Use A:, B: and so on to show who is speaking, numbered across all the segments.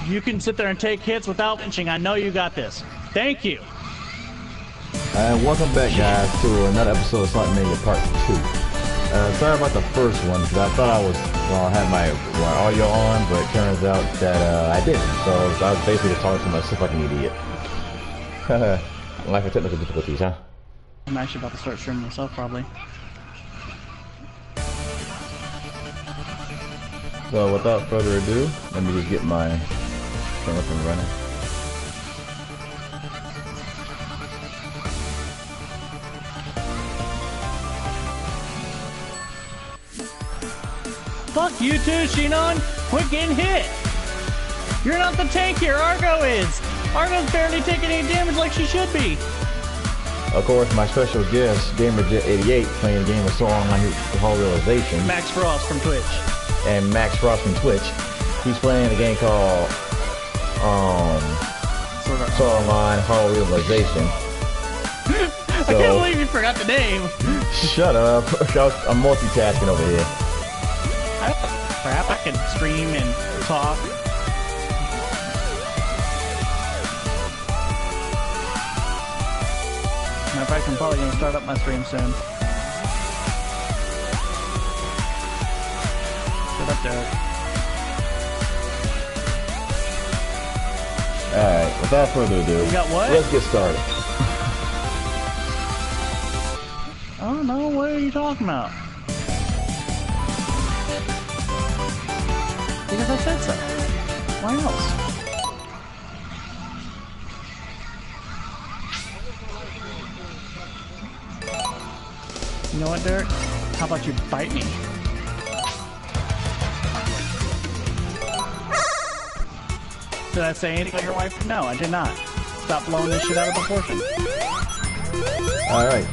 A: You can sit there and take hits without flinching. I know you got this. Thank you.
B: And welcome back, guys, to another episode of Lightningbending Part 2. Sorry about the first one, because I thought I was had my audio on, but it turns out that I didn't. So I was basically just talking to myself like an idiot. Life of technical difficulties, huh?
A: I'm actually about to start streaming myself, probably.
B: So without further ado, let me just get my thing up and running.
A: Fuck you too, Shinon! Quit getting hit! You're not the tank here, Argo is! Argo's barely taking any damage like she should be!
B: Of course, my special guest, GamerJet88, playing a game of Soul Online Hall Realization.
A: Max Frost from Twitch.
B: And Max Frost from Twitch. He's playing a game called Soul Online Hall Realization.
A: I can't believe you forgot the name!
B: Shut up. I'm multitasking over here.
A: Crap, I can stream and talk. Matter of fact, I'm probably going to start up my stream soon. Shut up, Derek.
B: Alright, without further ado,
A: you got what?
B: Let's get started.
A: I don't know, what are you talking about? Because I said so. Why else? You know what, Derek? How about you bite me? Did I say anything about your wife? No, I did not. Stop blowing this shit out of proportion.
B: Alright.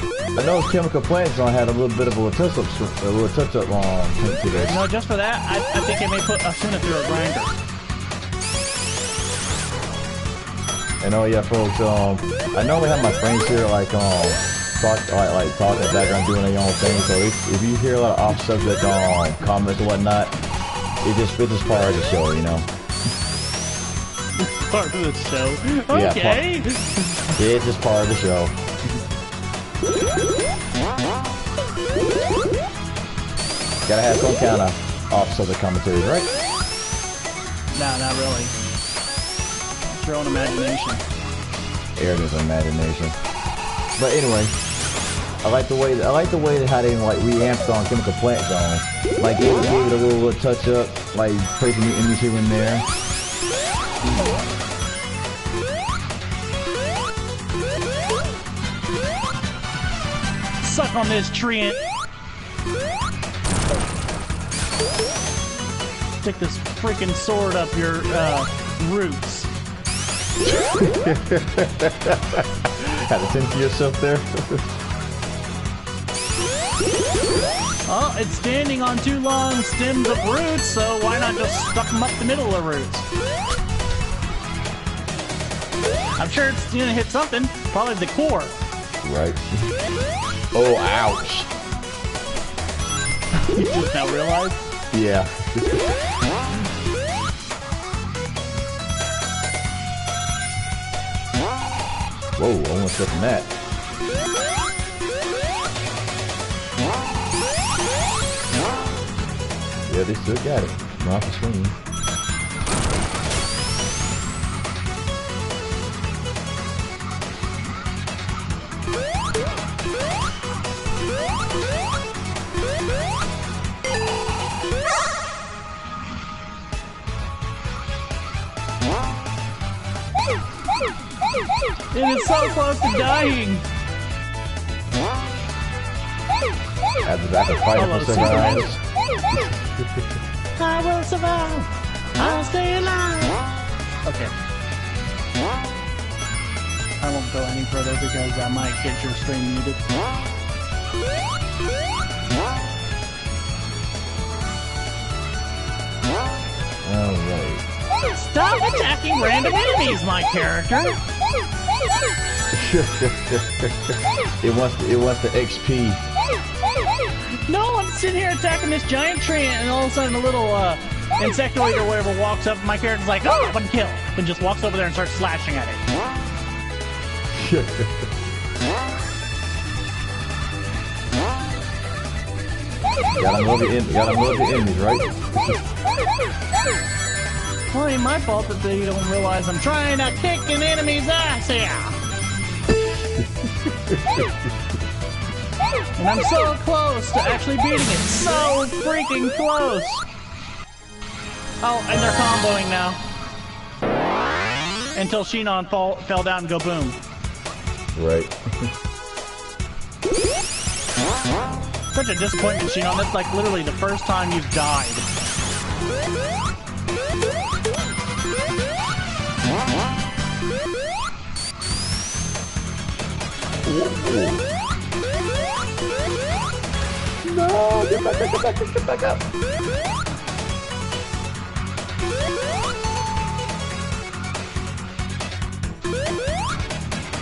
B: I know chemical plants had a little bit of a touch-up today.
A: No, just for that, I think I may put Asuna through a grinder.
B: And oh yeah, folks, I normally have my friends here like talking in the background doing their own thing, so if you hear a lot of off-subject comments and whatnot, it's just part of the show, you know?
A: Part of the show? Okay!
B: Yeah, it's just part of the show. Gotta have some kind of off-subject commentary, right?
A: Nah, not really. It's your own imagination.
B: Airding's imagination. But anyway, I like the way that how they like reamped on chemical plant zone. Like gave it a little touch up, like placing new enemies here and there.
A: Suck on this, Treant. Stick this freaking sword up your roots.
B: Had to censor yourself there.
A: Oh, it's standing on two long stems of roots, so why not just stuck them up the middle of roots? I'm sure it's gonna hit something, probably the core.
B: Right. Oh, ouch.
A: You just now realized?
B: Yeah. Whoa, almost took that. Yeah, they still got it. Not off the screen.
A: It is so close to dying!
B: I have to fight for survival.
A: I will survive! I'll stay alive! Okay. I won't go any further because I might get your stream muted.
B: Alright.
A: Stop attacking random enemies, my character!
B: It wants the XP.
A: No, I'm sitting here attacking this giant tree and all of a sudden a little insectoid or whatever walks up, my character's like, oh, one kill, and just walks over there and starts slashing at it.
B: Gotta love the enemies, right?
A: Well, it ain't my fault that they don't realize I'm trying to kick an enemy's ass here. And I'm so close to actually beating it. So freaking close. Oh, and they're comboing now. Until Shinon fell down and go boom.
B: Right.
A: Such a disappointment, Shinon. That's like literally the first time you've died.
B: No, get back up, get back up.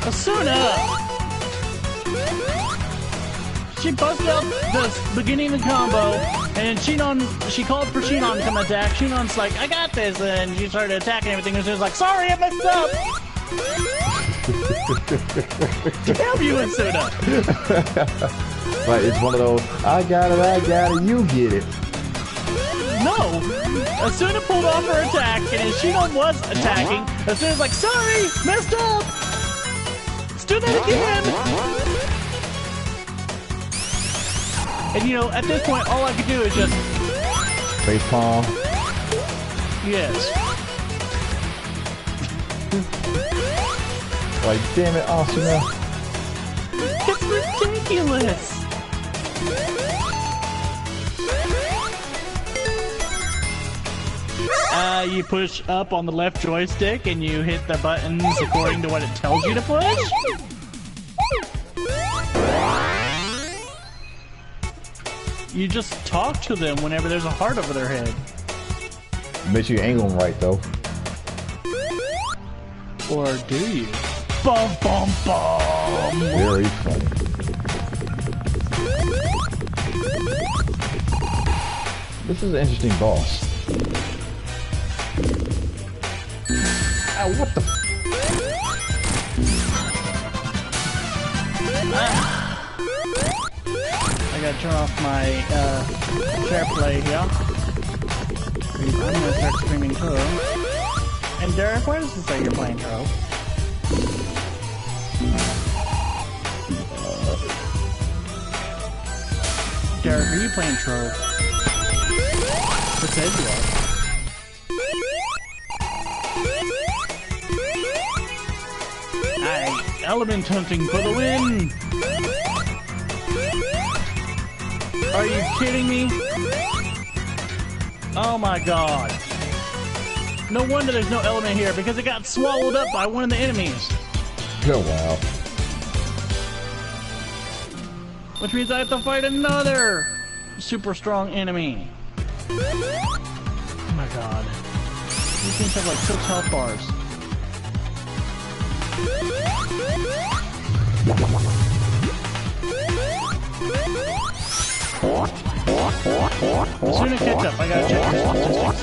A: Asuna! She busted out the beginning of the combo, and Shinon, she called for Shinon to come attack. Shinon's like, I got this, and she started attacking everything, and she was like, sorry, I messed up! Damn you, Asuna!
B: But it's one of those, I got it, you get it.
A: No! Asuna pulled off her attack, and as Shinon was attacking, Asuna's like, sorry, messed up! Let's do that again! And you know, at this point, all I could do is just...
B: Face palm.
A: Yes.
B: Like, damn it, Asuna.
A: It's ridiculous! You push up on the left joystick and you hit the buttons according to what it tells you to push? You just talk to them whenever there's a heart over their head.
B: Make sure you angle them right, though.
A: Or do you? Bum, bum, bum!
B: Very funny. This is an interesting boss. Ow, what the f-
A: I gotta turn off my share play here. I'm gonna start streaming too. And Derek, why does it say you're playing Tro? Derek, are you playing Tro? It says you are. Aye, element hunting for the win! Are you kidding me? Oh my god. No wonder there's no element here, because it got swallowed up by one of the enemies.
B: Oh, wow.
A: Which means I have to fight another super strong enemy. Oh my god. These things have like 6 health bars. Asuna catch up. I gotta check her statistics.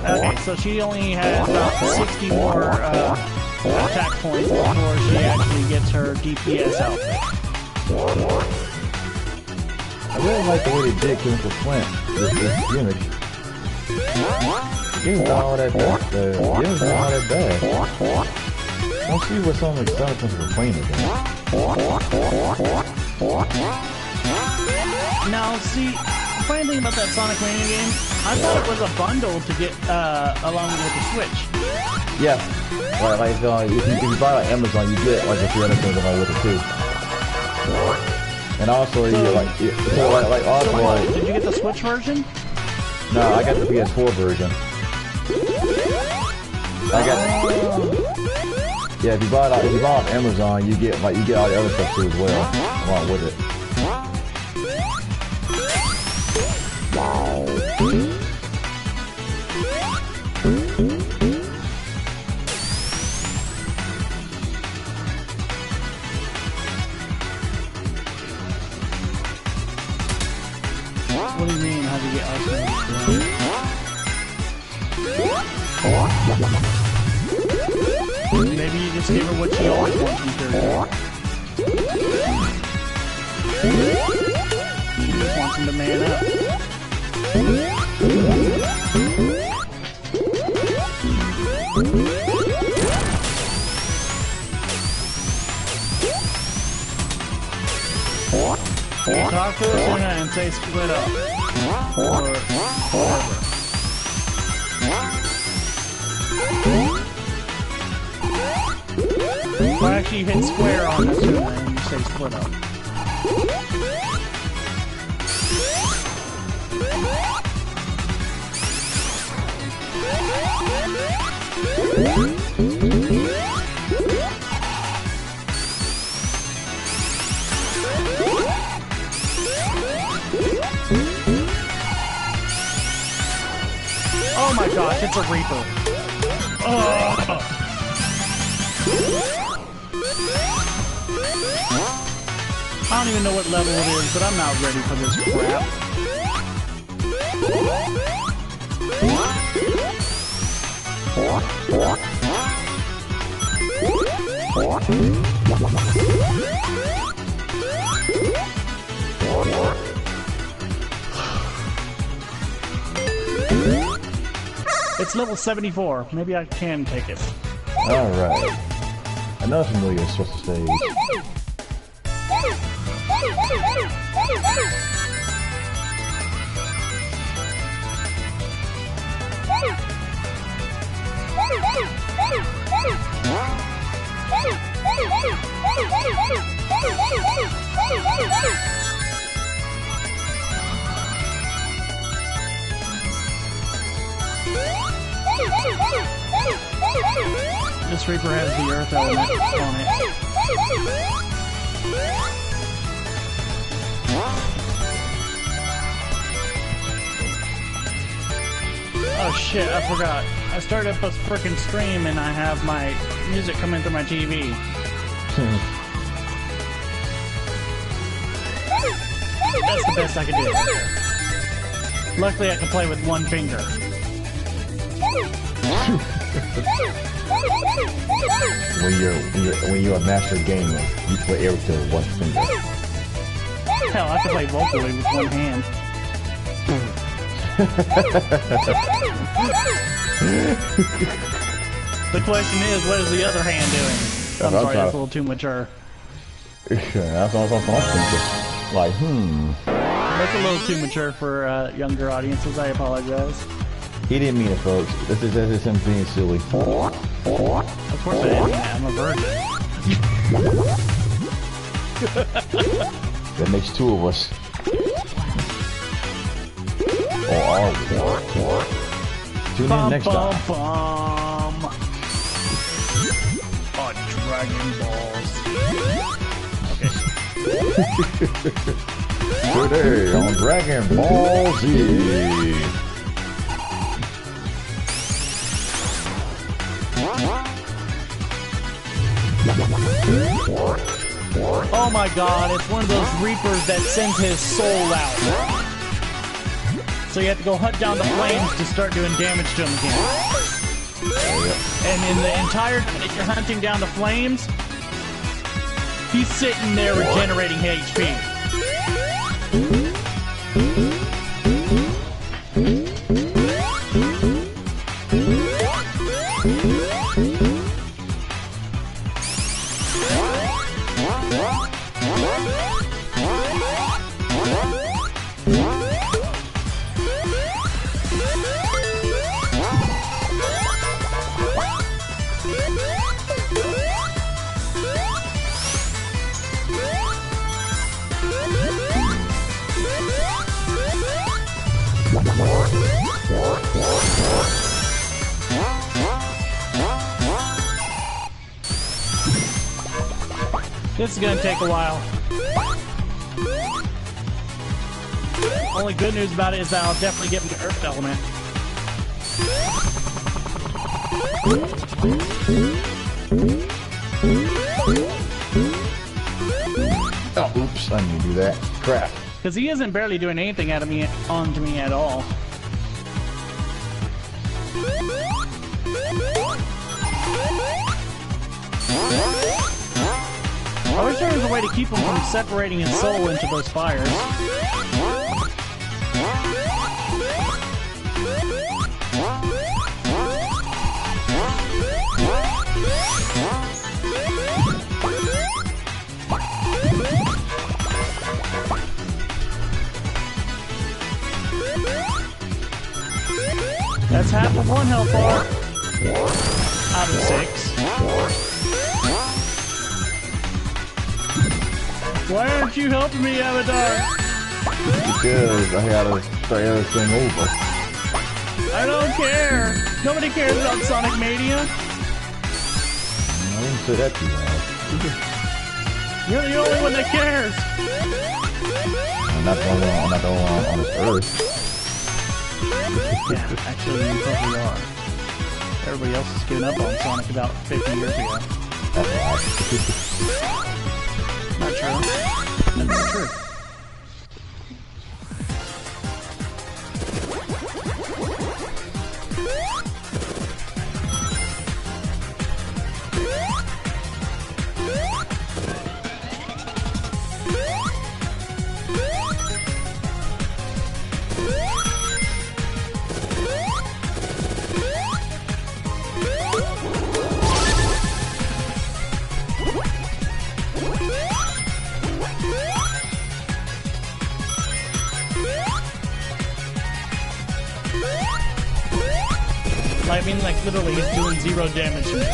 A: Okay, so she only has about 60 more attack points before she actually gets her DPS outfit.
B: I really like the way they did Chemical Flint. This gimmick. Game's not all that bad. Game's not all that bad. Don't see what some of the Sonic ones were playing again.
A: Now, see, the funny thing about that Sonic Mania game, I thought it was a bundle to get along with the Switch.
B: Yeah. Like if you buy like Amazon, you get like a few other things along with it too. And also, you also
A: did you get the Switch version?
B: No, I got the PS4 version. I got. Yeah, if you buy it off Amazon, you get all the other stuff too as well, along with it.
A: What do you mean? How do you get ice cream? Maybe you just gave her what she always wants from Kirby. She just wants him to man up. Talk to us and say split up. Or whatever. Well, actually, you hit square on this and you say split up. Oh my gosh, it's a Reaper. I don't even know what level it is, but I'm not ready for this crap. It's level 74. Maybe I can take it.
B: Alright. Another familiar source of stage.
A: This Reaper has the Earth element on it. Oh shit, I forgot. I started up a frickin' stream and I have my music coming through my TV. That's the best I could do. Luckily I can play with one finger.
B: When you're a master gamer, you play everything with one finger.
A: Hell, I can play vocally with one hand. The question is, what is the other hand doing? I'm sorry, that's a little too mature.
B: That's all I'm thinking. Like,
A: That's a little too mature for younger audiences, I apologize.
B: He didn't mean it, folks. This is him being silly.
A: Of course I didn't mean that. I'm a virgin.
B: That makes two of us. Or are we? Tune in next time.
A: On Dragon Balls.
B: Today on Dragon Ball Z.
A: Oh my god, it's one of those Reapers that sends his soul out. So you have to go hunt down the flames to start doing damage to him again. And in the entire time that you're hunting down the flames, he's sitting there regenerating HP. This is gonna take a while. Only good news about it is that I'll definitely get the Earth element.
B: Oh, oops, I didn't do that. Crap.
A: Because he isn't barely doing anything onto me at all. I wish there was a way to keep him from separating his soul into those fires. That's half of one health bar out of 6. Why aren't you helping me, Avatar?
B: Because I gotta start everything over.
A: I don't care. Nobody cares about Sonic Mania.
B: I didn't say that too loud.
A: You're the only one that cares.
B: I'm not the only one on this earth.
A: Yeah, actually, you probably are. Everybody else has given up on Sonic about 50 years ago. Not true. That's not true. I mean, like, literally, he's doing 0 damage to me.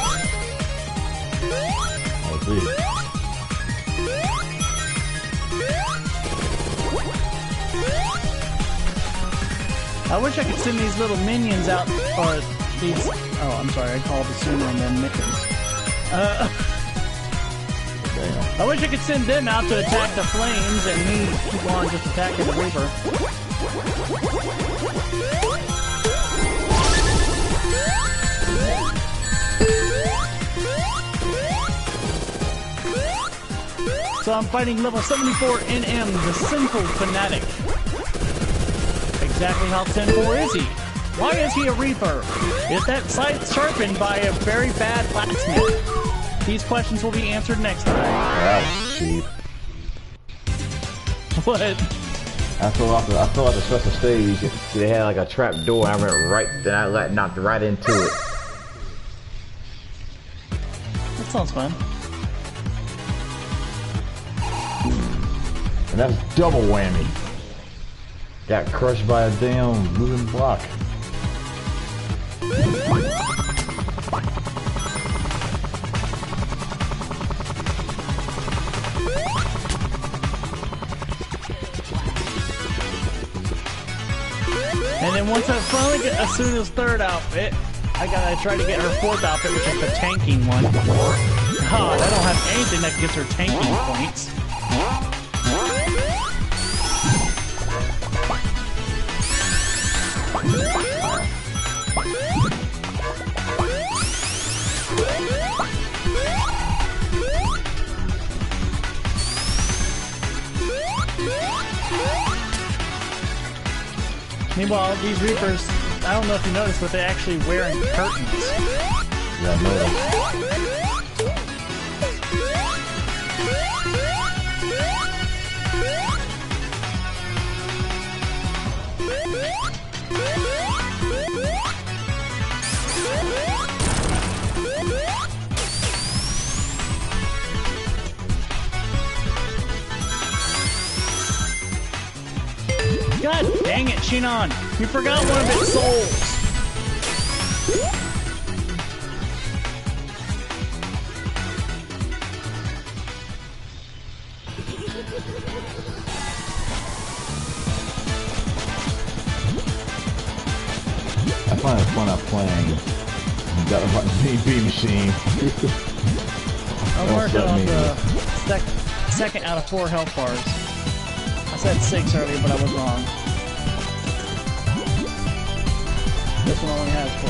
A: I wish I could send these little minions out, or these... Oh, I'm sorry, I called the Sumo and then minions. I wish I could send them out to attack the flames, and me keep on just attacking the Reaper. So I'm fighting level 74 NM, the Sinful Fanatic. Exactly how sinful is he? Why is he a Reaper? Is that scythe sharpened by a very bad blacksmith? These questions will be answered next time.
B: That was cheap.
A: What?
B: I fell off the special stage. They had like a trap door. I went right, then I knocked right into it.
A: That sounds fun.
B: And that's double whammy. Got crushed by a damn moving block.
A: And then once I finally get Asuna's 3rd outfit, I gotta try to get her 4th outfit, which is the tanking one. God, I don't have anything that gets her tanking points. Meanwhile, these Reapers, I don't know if you noticed, but they're actually wearing curtains.
B: Yeah, I noticed.
A: God dang it, Shinon! You forgot one of its souls!
B: I find it fun playing that B machine.
A: I'm working on the 2nd out of 4 health bars. I said 6 earlier, but I was wrong. This one only has 4.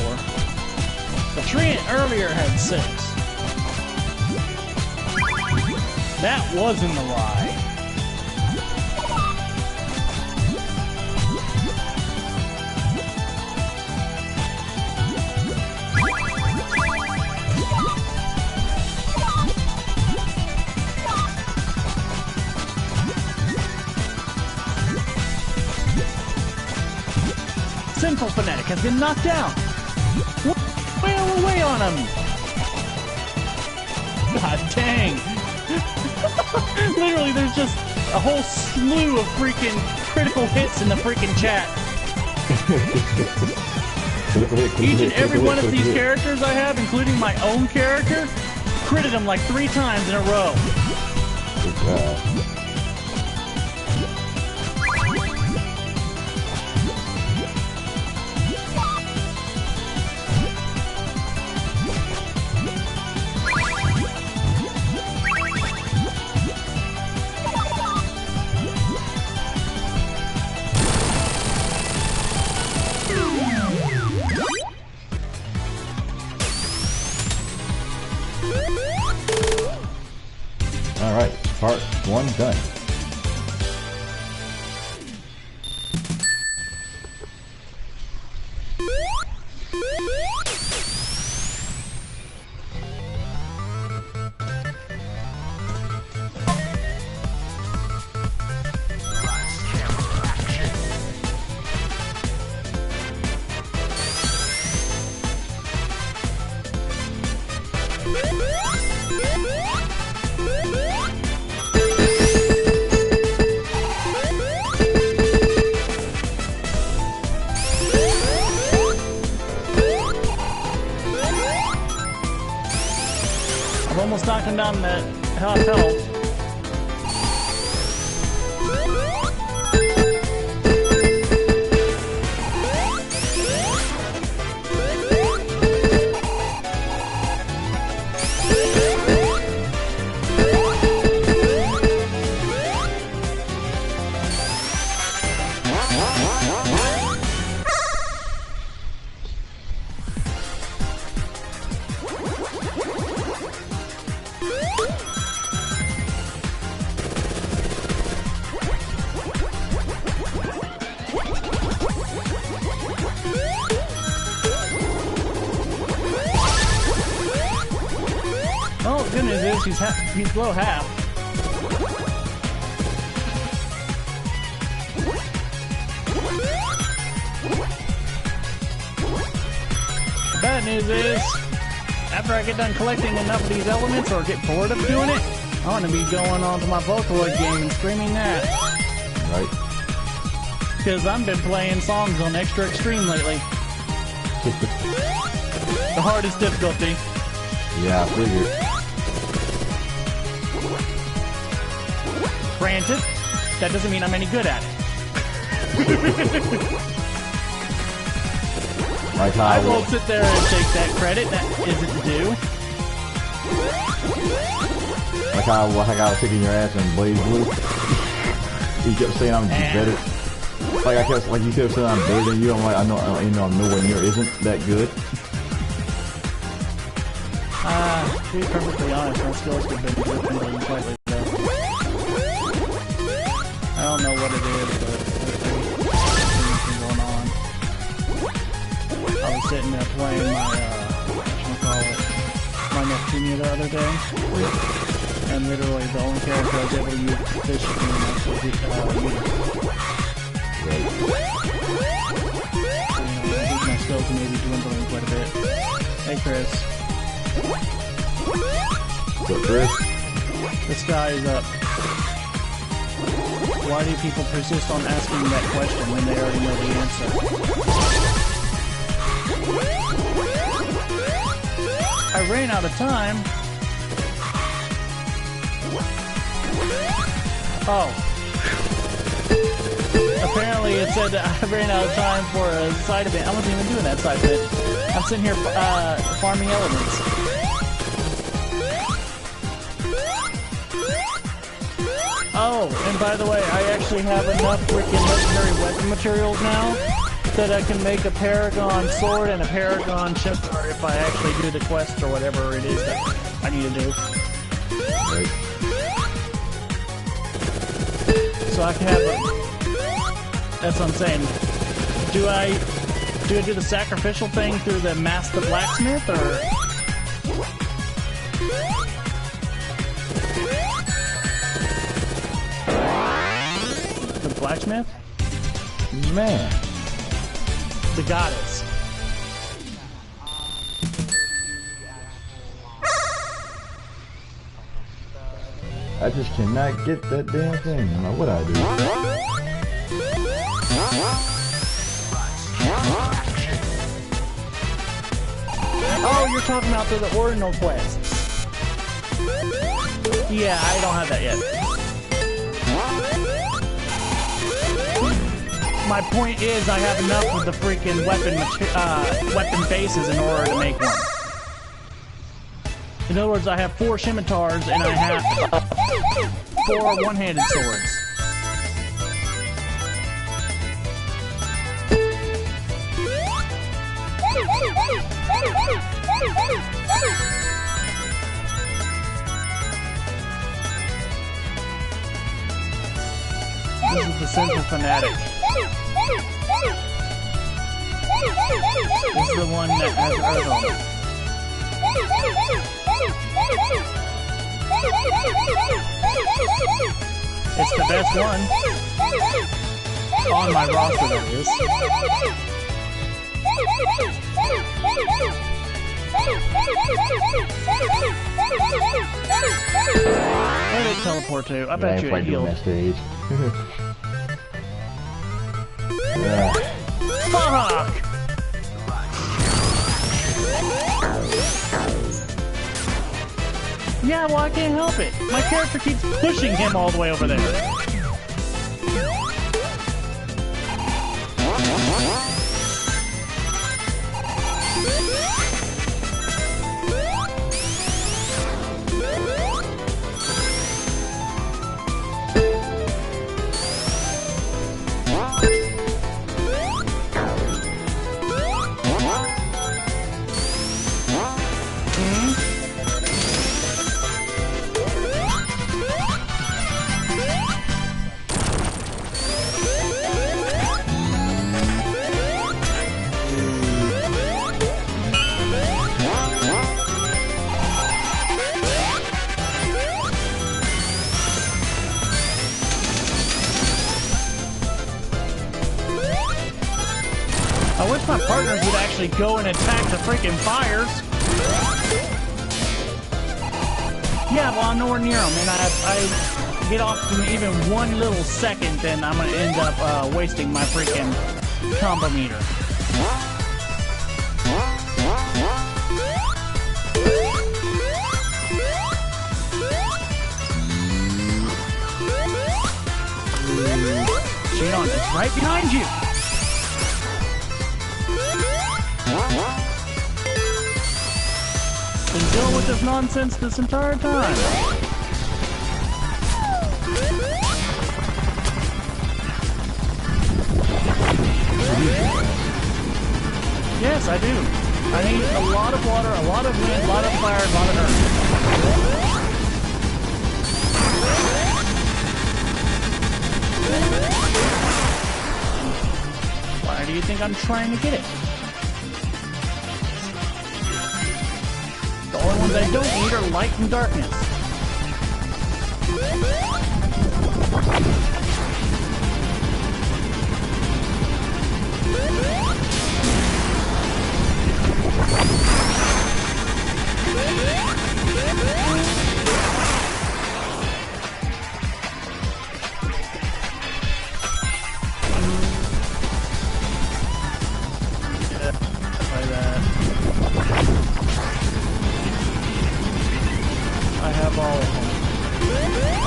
A: The Treant earlier had 6. That wasn't a lie. Mental Fanatic has been knocked down. Way on him. God dang. Literally, there's just a whole slew of freaking critical hits in the freaking chat. Each and every one of these characters I have, including my own character, critted them like 3 times in a row.
B: Good job. Alright, part 1 done.
A: Almost knocked him down that half health. Good news is he's below half. The bad news is, after I get done collecting enough of these elements or get bored of doing it, I want to be going on to my Vocaloid game and streaming that.
B: Right.
A: Because I've been playing songs on Extra Extreme lately. The hardest difficulty.
B: Yeah, I figured.
A: Granted, that doesn't mean I'm any good at it.
B: Like how
A: I won't sit there and take that credit that isn't due.
B: Like how I was kicking your ass in Blaze Blue. You kept saying I'm better. Like you kept saying I'm better than you. I'm like, I know I'm nowhere near isn't that good.
A: To be perfectly honest, my skills have been dwindling slightly though. I don't know what it is, but there's something going on. I was sitting there playing my, my Neptunia the other day, and literally the only character I was able to use efficiently enough was Uchiha. I think my skills may be dwindling quite a bit. Hey Chris.
B: What's up, Chris?
A: The sky is up. Why do people persist on asking that question when they already know the answer? I ran out of time. Oh. Apparently it said that I ran out of time for a side event. I wasn't even doing that side event. I'm sitting here farming elements. Oh, and by the way, I actually have enough freaking legendary weapon materials now that I can make a Paragon sword and a Paragon Shifter if I actually do the quest or whatever it is that I need to do.
B: Right.
A: So I can have a... That's what I'm saying. Do I do the sacrificial thing through the Master Blacksmith, or... Blacksmith?
B: Man.
A: the goddess.
B: I just cannot get that damn thing. No matter what I do.
A: Oh, you're talking about the ordinal quests. Yeah, I don't have that yet. My point is, I have enough of the freaking weapon bases in order to make one. In other words, I have 4 scimitars and I have 4 one-handed swords. This is the Central Fanatic. This is the one that has Earth on it. It's the best one. On my roster, that is. Where did it teleport to? I bet you it healed. Fuck! Yeah, well, I can't help it. My character keeps pushing him all the way over there. I wish my partners would actually go and attack the freaking fires. Yeah, well, I'm nowhere near them, and I get off in even one little second, then I'm gonna end up wasting my freaking combo meter. Shion, it's right behind you. Been dealing with this nonsense this entire time. Yes, I do. I need a lot of water, a lot of wind, a lot of fire, a lot of earth. Why do you think I'm trying to get it? The only ones I don't need are light and darkness.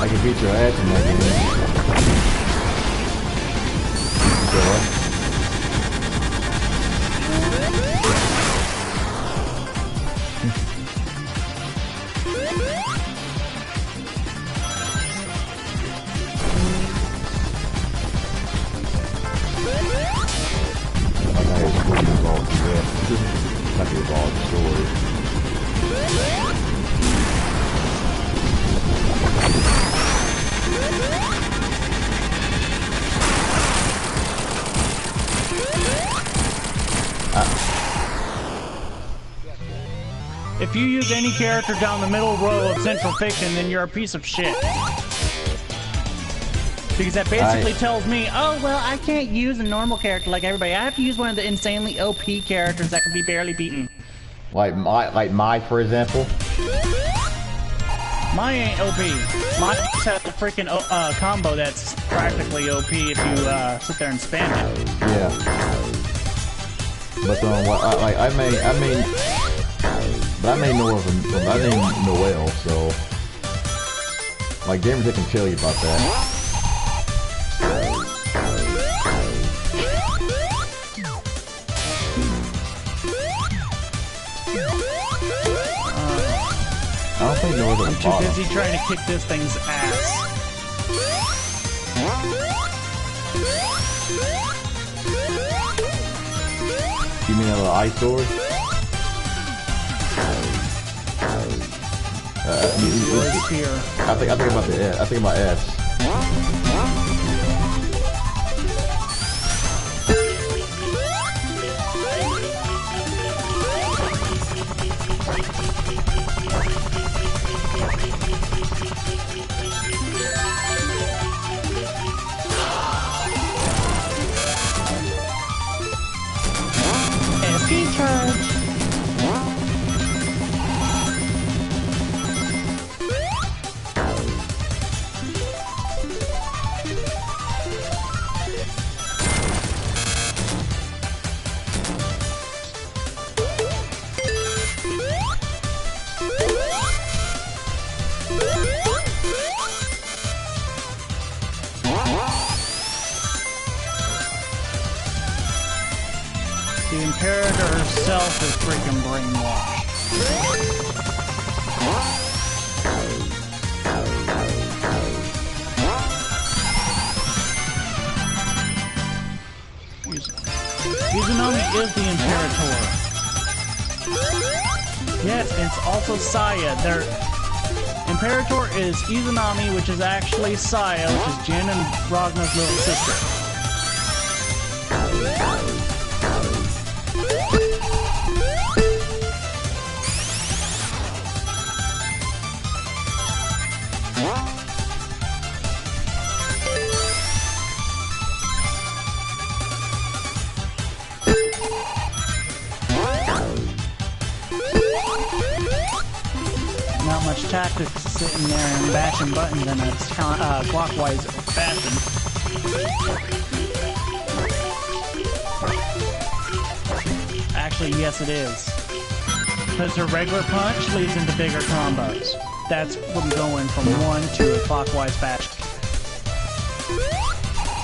B: I can beat your ass in that game.
A: If you use any character down the middle row of Central Fiction, then you're a piece of shit. Because that basically tells me, oh, well, I can't use a normal character like everybody. I have to use one of the insanely OP characters that can be barely beaten.
B: Like my, for example?
A: Mine ain't OP. Mine just has a freaking combo that's practically OP if you sit there and spam it.
B: Yeah. But I may know Noel, so like gamers that can tell you about that. I don't think Noel's at the bottom.
A: I'm too busy trying to kick this thing's ass.
B: You mean a little ice sword?
A: Spear.
B: I think about the S. I think about S.
A: SP charge. The Imperator herself is freaking brainwashed. Uzamaki is the Imperator. Yes, it's also Saya. Their Imperator is Uzumaki, which is actually Saya, which is Jin and Ragna's little sister. Not much tactics sitting there and bashing buttons in a clockwise fashion. Actually, yes it is. Because her regular punch leads into bigger combos. That's from going from one to a clockwise fashion.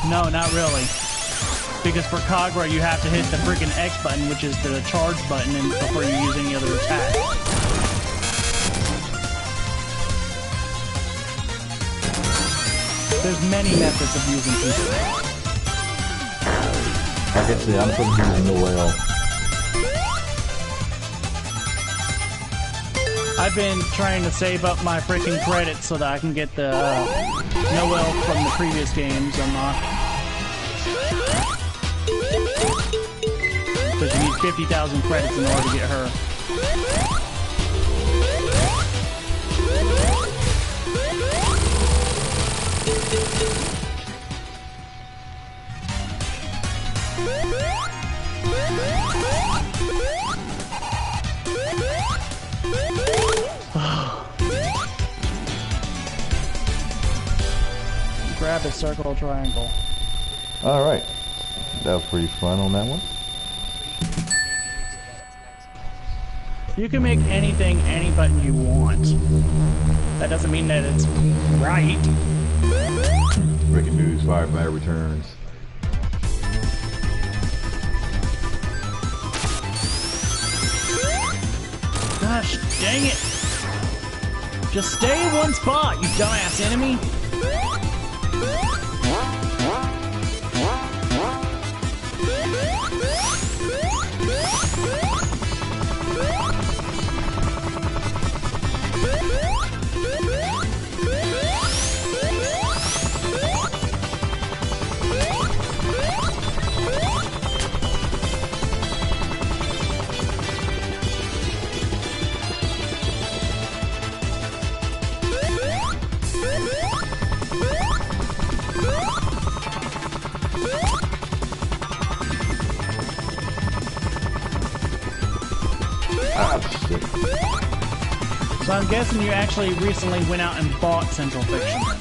A: No, not really. Because for Kagura, you have to hit the freaking X button, which is the charge button, before you use any other attack. There's many methods of using people.
B: Like I said, I'm supposed to be using Noel.
A: I've been trying to save up my freaking credits so that I can get the Noel from the previous games unlocked. Because you need 50,000 credits in order to get her. Grab a circle triangle.
B: Alright. That was pretty fun on that one.
A: You can make anything any button you want. That doesn't mean that it's right.
B: Breaking news, Firebending returns.
A: Gosh, dang it! Just stay in one spot, you dumbass enemy!
B: Ah, shit.
A: So I'm guessing you actually recently went out and bought Central Fiction then.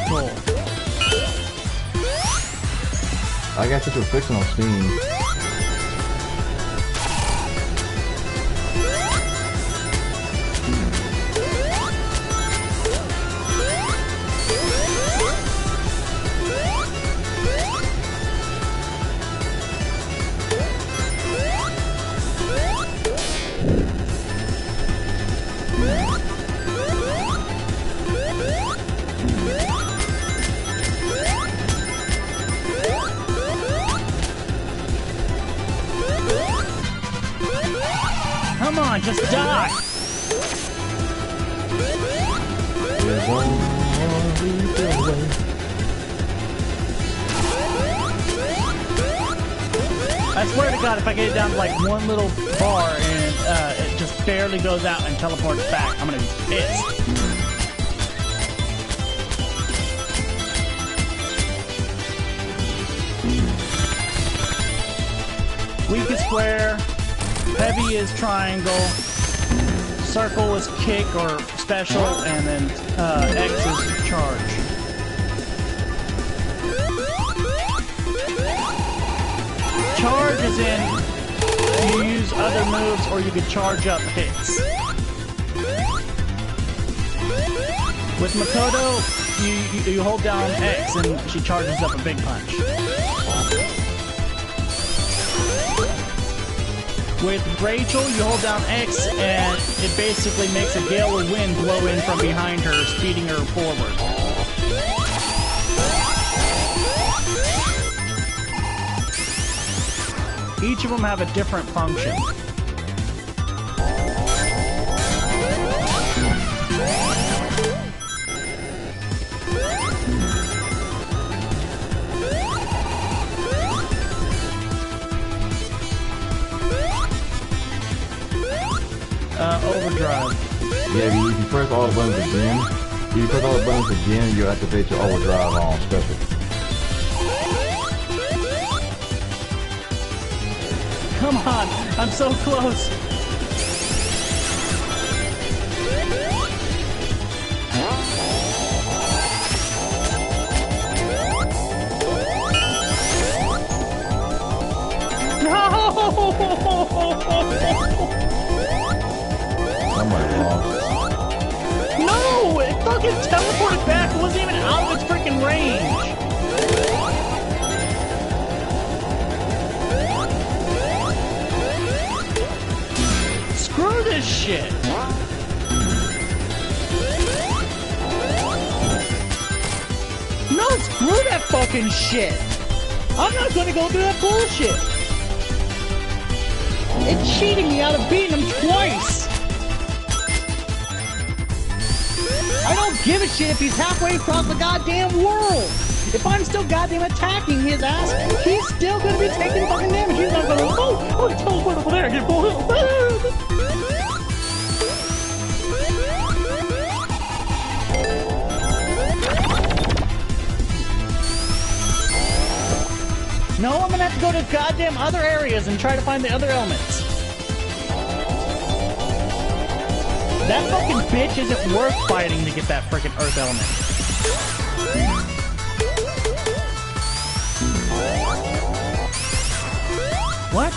A: Cool.
B: I got Central Fiction on Steam.
A: Come on, just die! I swear to God, if I get it down to like one little bar and it just barely goes out and teleports back, I'm gonna be pissed. Weak is square, heavy is triangle, circle is kick or special, and then X is charge. Charge is in you use other moves or you can charge up hits. With Makoto, you hold down X and she charges up a big punch. With Rachel, you hold down X and it basically makes a gale of wind blow in from behind her, speeding her forward. Each of them have a different function. Overdrive.
B: Yeah, if you press all the buttons again, you activate your overdrive on special.
A: Come on, I'm so close. No! No! It fucking teleported back. It wasn't even out of its freaking range. Screw this shit. No, screw that fucking shit. I'm not gonna go through that bullshit. It's cheating me out of beating him twice. I don't give a shit if he's halfway across the goddamn world. If I'm still goddamn attacking his ass, he's still gonna be taking fucking damage. He's not gonna go, oh, teleport over there, get pulled out. No, I'm gonna have to go to goddamn other areas and try to find the other elements. That fucking bitch isn't worth fighting to get that freaking earth element. What?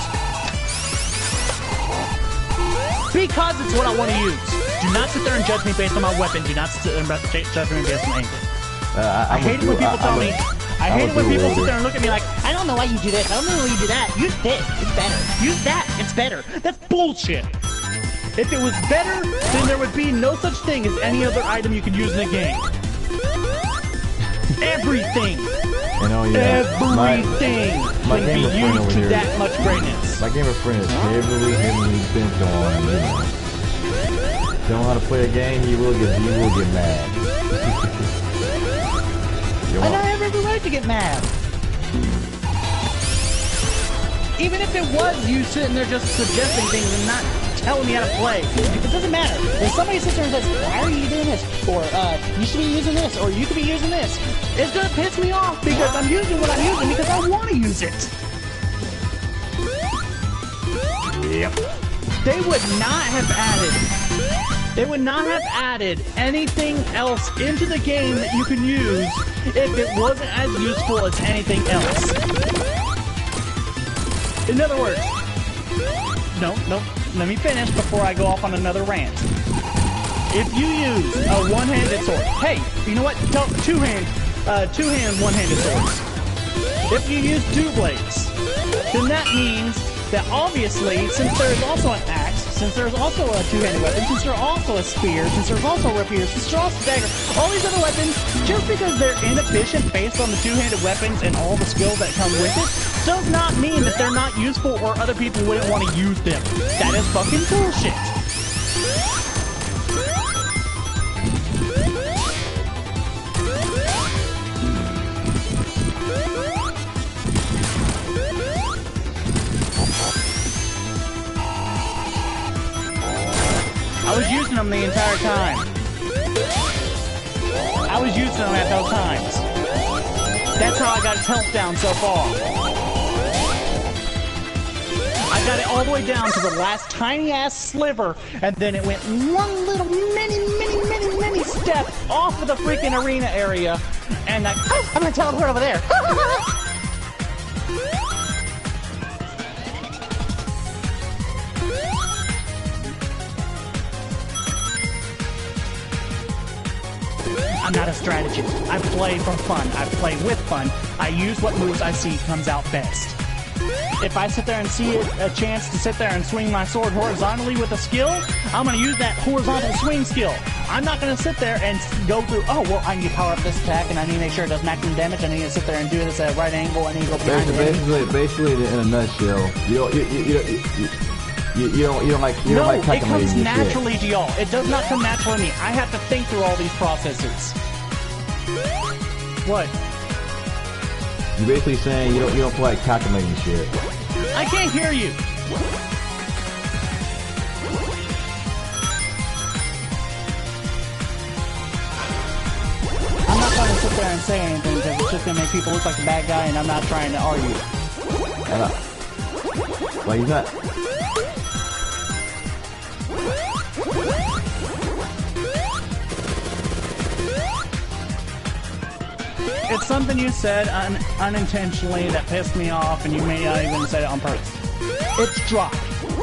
A: Because it's what I want to use. Do not sit there and judge me based on my weapon. Do not sit there and judge me based on my ankle. I hate it when people tell me... I hate it when people sit there and look at me like, I don't know why you do this, I don't know why you do that. Use this, it's better. Use that, it's better. That's bullshit. If it was better, then there would be no such thing as any other item you could use in a game. Everything.
B: And oh yeah,
A: everything can be used to that much greatness.
B: My gamer friend is heavily bent on, you know. Don't know how to play a game, he will get mad.
A: And I have every right to get mad. Even if it was you sitting there just suggesting things and not telling me how to play. It doesn't matter. When somebody sits there and says, why are you doing this? Or, you should be using this, or you could be using this. It's gonna piss me off because I'm using what I'm using because I want to use it.
B: Yep.
A: They would not have added anything else into the game that you can use if it wasn't as useful as anything else. In other words, no, let me finish before I go off on another rant. If you use a one-handed sword, hey, you know what? Two-hand, one-handed swords. If you use two blades, then that means that obviously, since there is also an axe, since there's also a two-handed weapon, since there's also a spear, since there's also a rapier, since there's also a dagger, all these other weapons, just because they're inefficient based on the two-handed weapons and all the skills that come with it, does not mean that they're not useful or other people wouldn't want to use them. That is fucking bullshit. I was using them the entire time. I was using them at those times. That's how I got its health down so far. I got it all the way down to the last tiny-ass sliver, and then it went one little mini step off of the freaking arena area, and I'm gonna teleport over there. I'm not a strategist. I play for fun. I play with fun. I use what moves I see comes out best. If I sit there and see a chance to sit there and swing my sword horizontally with a skill, I'm going to use that horizontal swing skill. I'm not going to sit there and go through, oh, well, I need to power up this attack, and I need to make sure it does maximum damage. I need to sit there and do this at a right angle. I need to go behind it.
B: Basically, in a nutshell, you don't like calculating.
A: No, it comes naturally to y'all. It does not come naturally to me. I have to think through all these processes. What?
B: You're basically saying you don't feel like calculating shit.
A: I can't hear you. I'm not going to sit there and say anything because it's just going to make people look like a bad guy, and I'm not trying to argue.
B: Well, he's not.
A: It's something you said unintentionally that pissed me off, and you may not even say it on purpose. It's drop.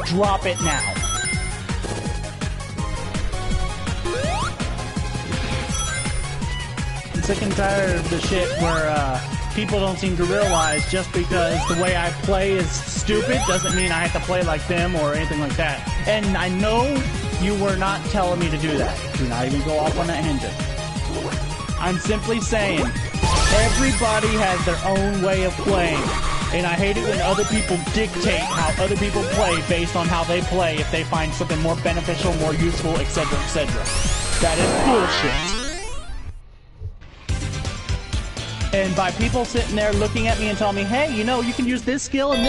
A: Drop it now. I'm sick and tired of the shit where people don't seem to realize just because the way I play is stupid doesn't mean I have to play like them or anything like that. And I know you were not telling me to do that. Do not even go off on that tangent. I'm simply saying, everybody has their own way of playing, and I hate it when other people dictate how other people play based on how they play if they find something more beneficial, more useful, etc., etc. That is bullshit. And by people sitting there looking at me and telling me, hey, you know, you can use this skill and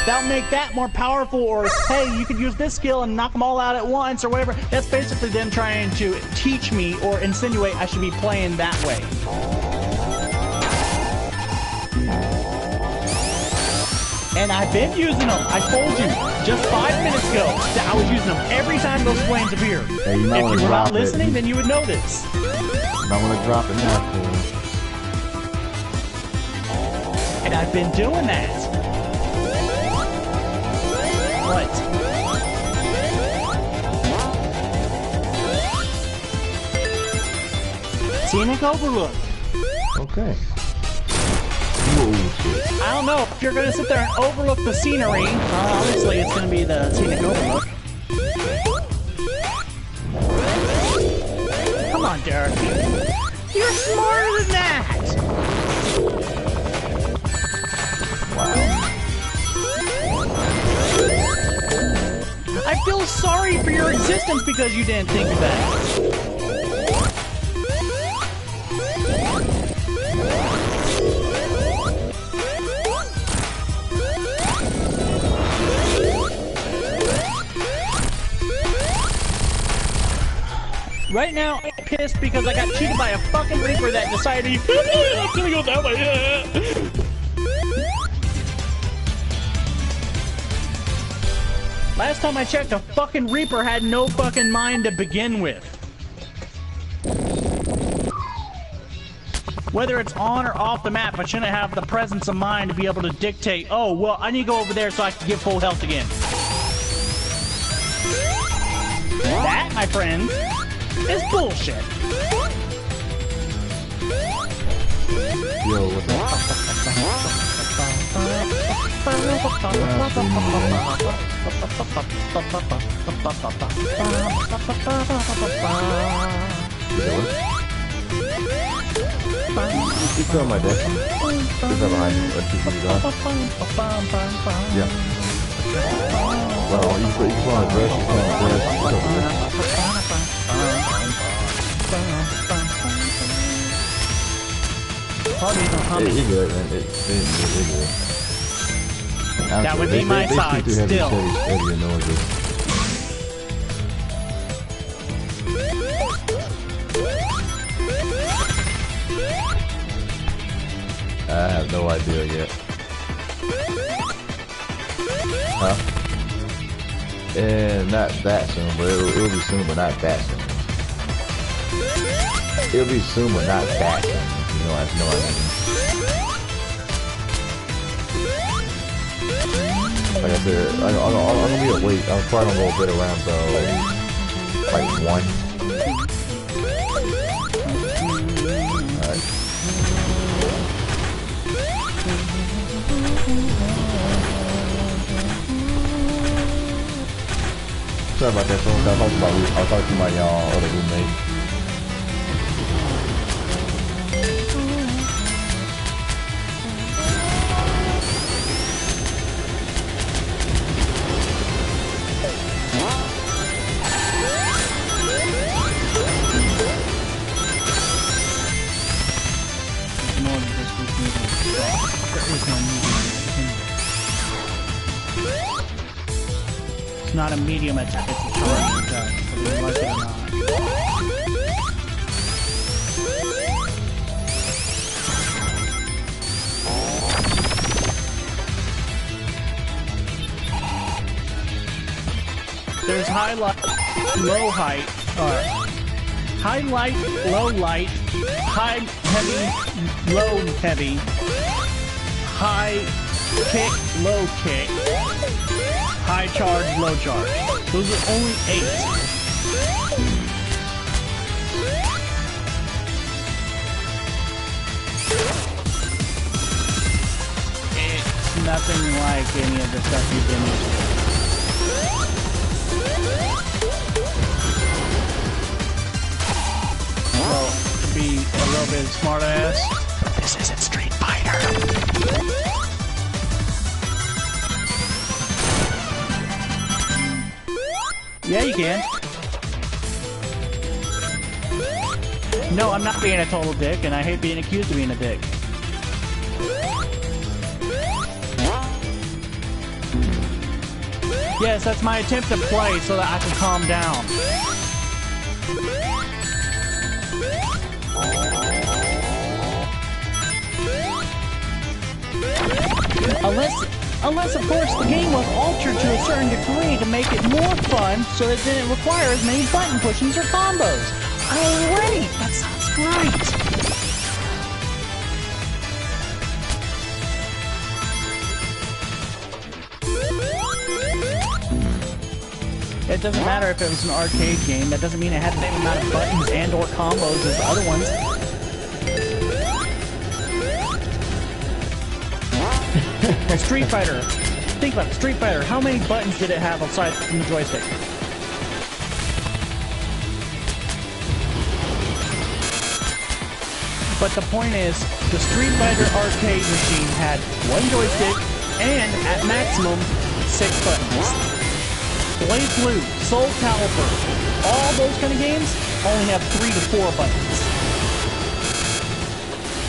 A: that'll make that more powerful, or hey, you could use this skill and knock them all out at once, or whatever. That's basically them trying to teach me or insinuate I should be playing that way. And I've been using them. I told you just 5 minutes ago that I was using them every time those flames appear.
B: Hey, if you were not listening,
A: then you would know this.
B: You might want to drop it now, fool.
A: And I've been doing that. What? Scenic overlook.
B: Okay.
A: I don't know if you're gonna sit there and overlook the scenery. Obviously, it's gonna be the scenic overlook. Come on, Derek. You're smarter than that.
B: Wow.
A: I feel sorry for your existence because you didn't think of that. Right now, I'm pissed because I got cheated by a fucking Reaper that decided I'm gonna go that way. Last time I checked, a fucking Reaper had no fucking mind to begin with. Whether it's on or off the map, I shouldn't have the presence of mind to be able to dictate, oh, well, I need to go over there so I can get full health again. That, my friends, is bullshit.
B: Yo, what's up? Keep going, my desk. Keep that behind you. Let's keep you going. Yeah. Well, you can put on a dress, you can put on a dress, you can put on a dress. It's good, man. It's good.
A: That would be my side, still.
B: I have no idea yet. Huh? And not that soon, but it'll be soon, but not that soon. It'll be soon, but not that soon. You know what I mean? Like I said, I'm gonna be awake. I'm probably gonna go a bit around, so like 1. Alright. Sorry about that, folks. I'll talk to my other roommate.
A: It's not a medium attack, it's a charge attack, whether you like it or not. There's highlight, low height, or highlight, low light, high heavy, low heavy, high kick, low kick, high charge, low charge. Those are only 8. It's nothing like any of the stuff you've been used to. So, to be a little bit smart ass, this isn't Street Fighter. Yeah, you can. No, I'm not being a total dick, and I hate being accused of being a dick. Yes, that's my attempt to play so that I can calm down. Unless, of course, the game was altered to a certain degree to make it more fun so that it didn't require as many button pushings or combos. Great! That sounds great! It doesn't matter if it was an arcade game. That doesn't mean it had the same amount of buttons and or combos as the other ones. Street Fighter. Think about it. Street Fighter. How many buttons did it have aside from the joystick? But the point is, the Street Fighter arcade machine had 1 joystick and, at maximum, 6 buttons. Blade Blue, Soul Calibur, all those kind of games only have 3 to 4 buttons.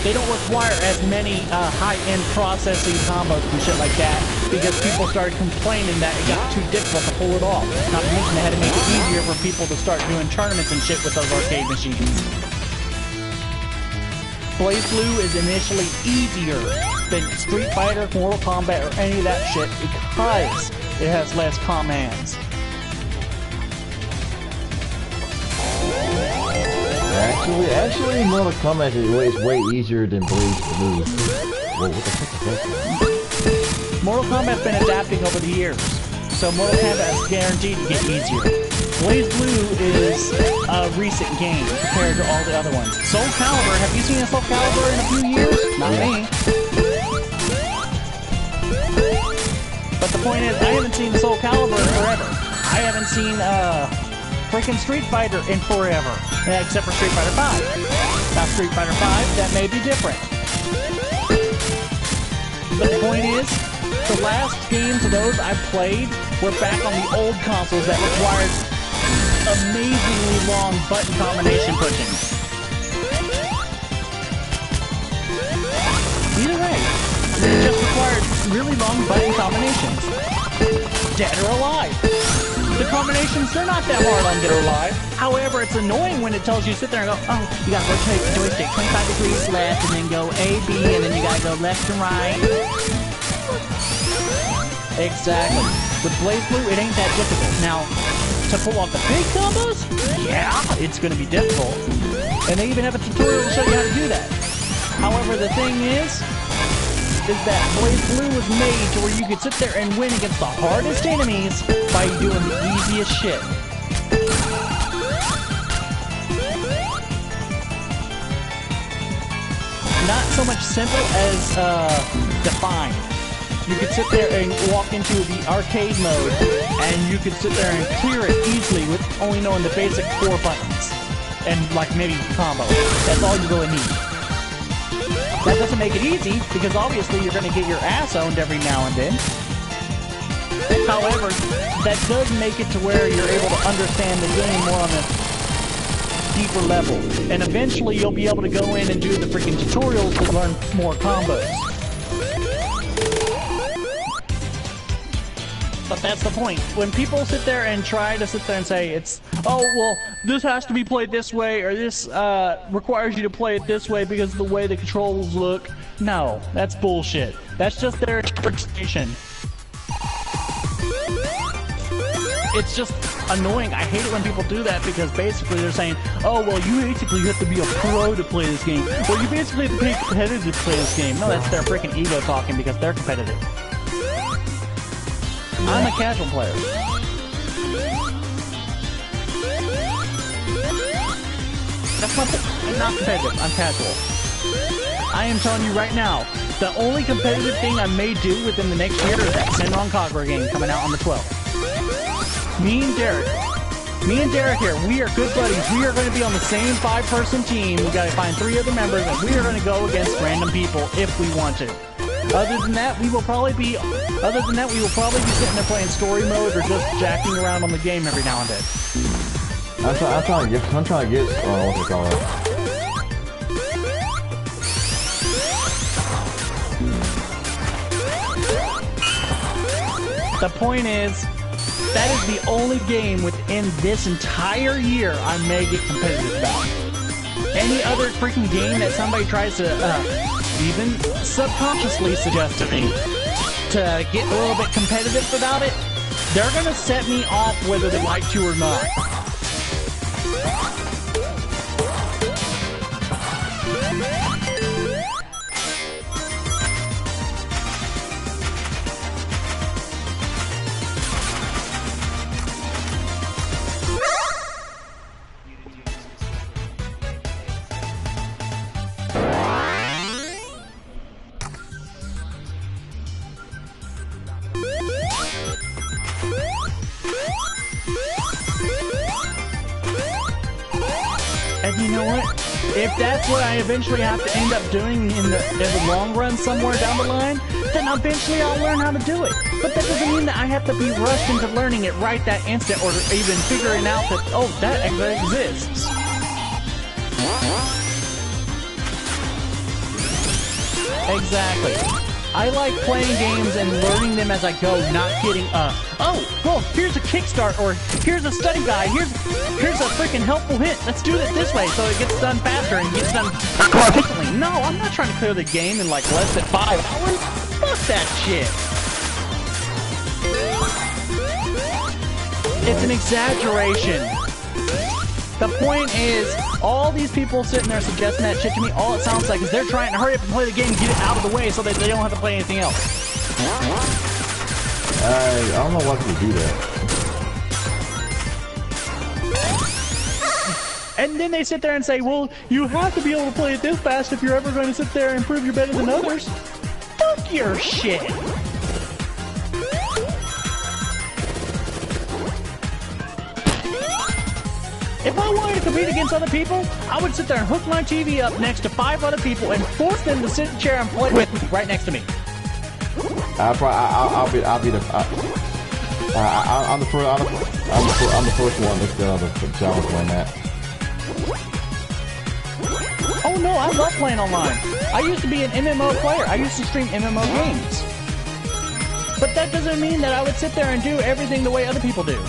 A: they don't require as many high-end processing combos and shit like that because people started complaining that it got too difficult to pull it off. Not to mention they had to make it easier for people to start doing tournaments and shit with those arcade machines. BlazBlue is initially easier than Street Fighter, Mortal Kombat, or any of that shit because it has less commands.
B: Actually, Mortal Kombat is way easier than BlazBlue. Whoa, what the fuck is that?
A: Mortal Kombat's been adapting over the years, so Mortal Kombat is guaranteed to get easier. BlazBlue is a recent game compared to all the other ones. Soul Calibur, have you seen a Soul Calibur in a few years? Not me. But the point is, I haven't seen Soul Calibur in forever. I haven't seen freaking Street Fighter in forever, except for Street Fighter 5. Now Street Fighter 5, that may be different. But the point is, the last games of those I played were back on the old consoles that required amazingly long button combination pushing. Either way, it just required really long button combinations. Dead or alive. The combinations, they're not that hard on Dead or Alive. However, it's annoying when it tells you to sit there and go, oh, you gotta rotate the joystick 25 degrees left and then go A, B, and then you gotta go left and right. Exactly. With BlazBlue, it ain't that difficult. Now, to pull off the big combos, yeah, it's gonna be difficult. And they even have a tutorial to show you how to do that. However, the thing is that BlazBlue was made to where you could sit there and win against the hardest enemies by doing the easiest shit. Not so much simple as defined. You could sit there and walk into the arcade mode and you could sit there and clear it easily with only knowing the basic 4 buttons and like maybe combo. That's all you really need. That doesn't make it easy, because obviously you're going to get your ass owned every now and then. However, that does make it to where you're able to understand the game more on a deeper level. And eventually you'll be able to go in and do the freaking tutorials to learn more combos. But that's the point. When people sit there and try to sit there and say it's, oh, well, this has to be played this way, or this requires you to play it this way because of the way the controls look. No, that's bullshit. That's just their interpretation. It's just annoying. I hate it when people do that because basically they're saying, oh, well, you basically have to be a pro to play this game. Well, you basically have to be competitive to play this game. No, that's their freaking ego talking because they're competitive. I'm a casual player. That's my point. I'm not competitive. I'm casual. I am telling you right now, the only competitive thing I may do within the next year is that Senran Kagura game coming out on the 12th. Me and Derek here, we are good buddies. We are going to be on the same 5-person team. We got to find 3 other members, and we are going to go against random people if we want to. Other than that, we will probably be sitting there playing story mode or just jacking around on the game every now and then.
B: I'm trying to get, what's it called?
A: The point is, that is the only game within this entire year I may get competitive about. Any other freaking game that somebody tries to, even subconsciously suggest to me to get a little bit competitive about it, they're gonna set me off whether they like to or not. And you know what? If that's what I eventually have to end up doing in the long run somewhere down the line, then eventually I'll learn how to do it. But that doesn't mean that I have to be rushed into learning it right that instant or even figuring out that, oh, that exists. Exactly. I like playing games and learning them as I go, not getting, oh, well, here's a kickstart, or here's a study guide, here's a freaking helpful hint. Let's do it this way so it gets done faster and gets done efficiently. No, I'm not trying to clear the game in like less than 5 hours. Fuck that shit. It's an exaggeration. The point is, all these people sitting there suggesting that shit to me, all it sounds like is they're trying to hurry up and play the game and get it out of the way so that they don't have to play anything else.
B: I don't know why people do that.
A: And then they sit there and say, well, you have to be able to play it this fast if you're ever going to sit there and prove you're better than others. Fuck your shit. If I wanted to compete against other people, I would sit there and hook my TV up next to 5 other people and force them to sit in the chair and play with me right next to me.
B: I'm the first one that's the challenge playing that.
A: Oh no, I love playing online. I used to be an MMO player. I used to stream MMO games. But that doesn't mean that I would sit there and do everything the way other people do.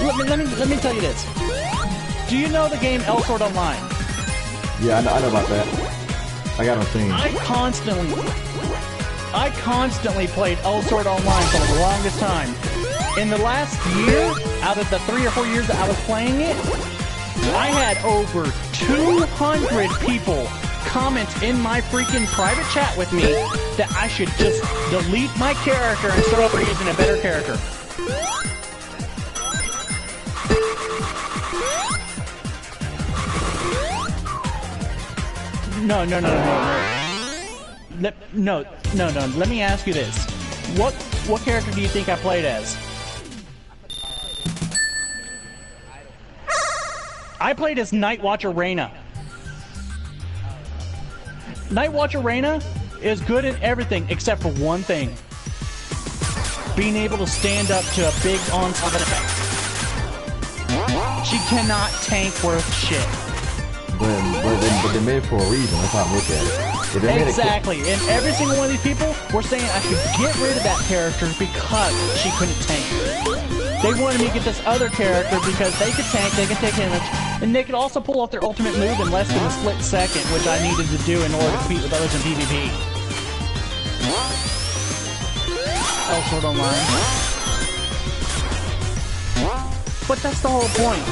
A: Let me tell you this. Do you know the game L-Sword Online?
B: Yeah, I know about that. I got on Steam.
A: I constantly played L-Sword Online for the longest time. In the last year, out of the 3 or 4 years that I was playing it, I had over 200 people comment in my freaking private chat with me that I should just delete my character and start over using a better character. No. Let me ask you this. What character do you think I played as? I played as Night Watcher Reyna. Night Watcher Reyna is good at everything except for one thing. Being able to stand up to a big onslaught attack. She cannot tank worth shit.
B: But they made it for a reason. That's how I look at it.
A: Exactly. And every single one of these people were saying I should get rid of that character because she couldn't tank. They wanted me to get this other character because they could tank, they could take damage, and they could also pull off their ultimate move in less than a split second, which I needed to do in order to compete with others in PvP. L-Sword Online. But that's the whole point.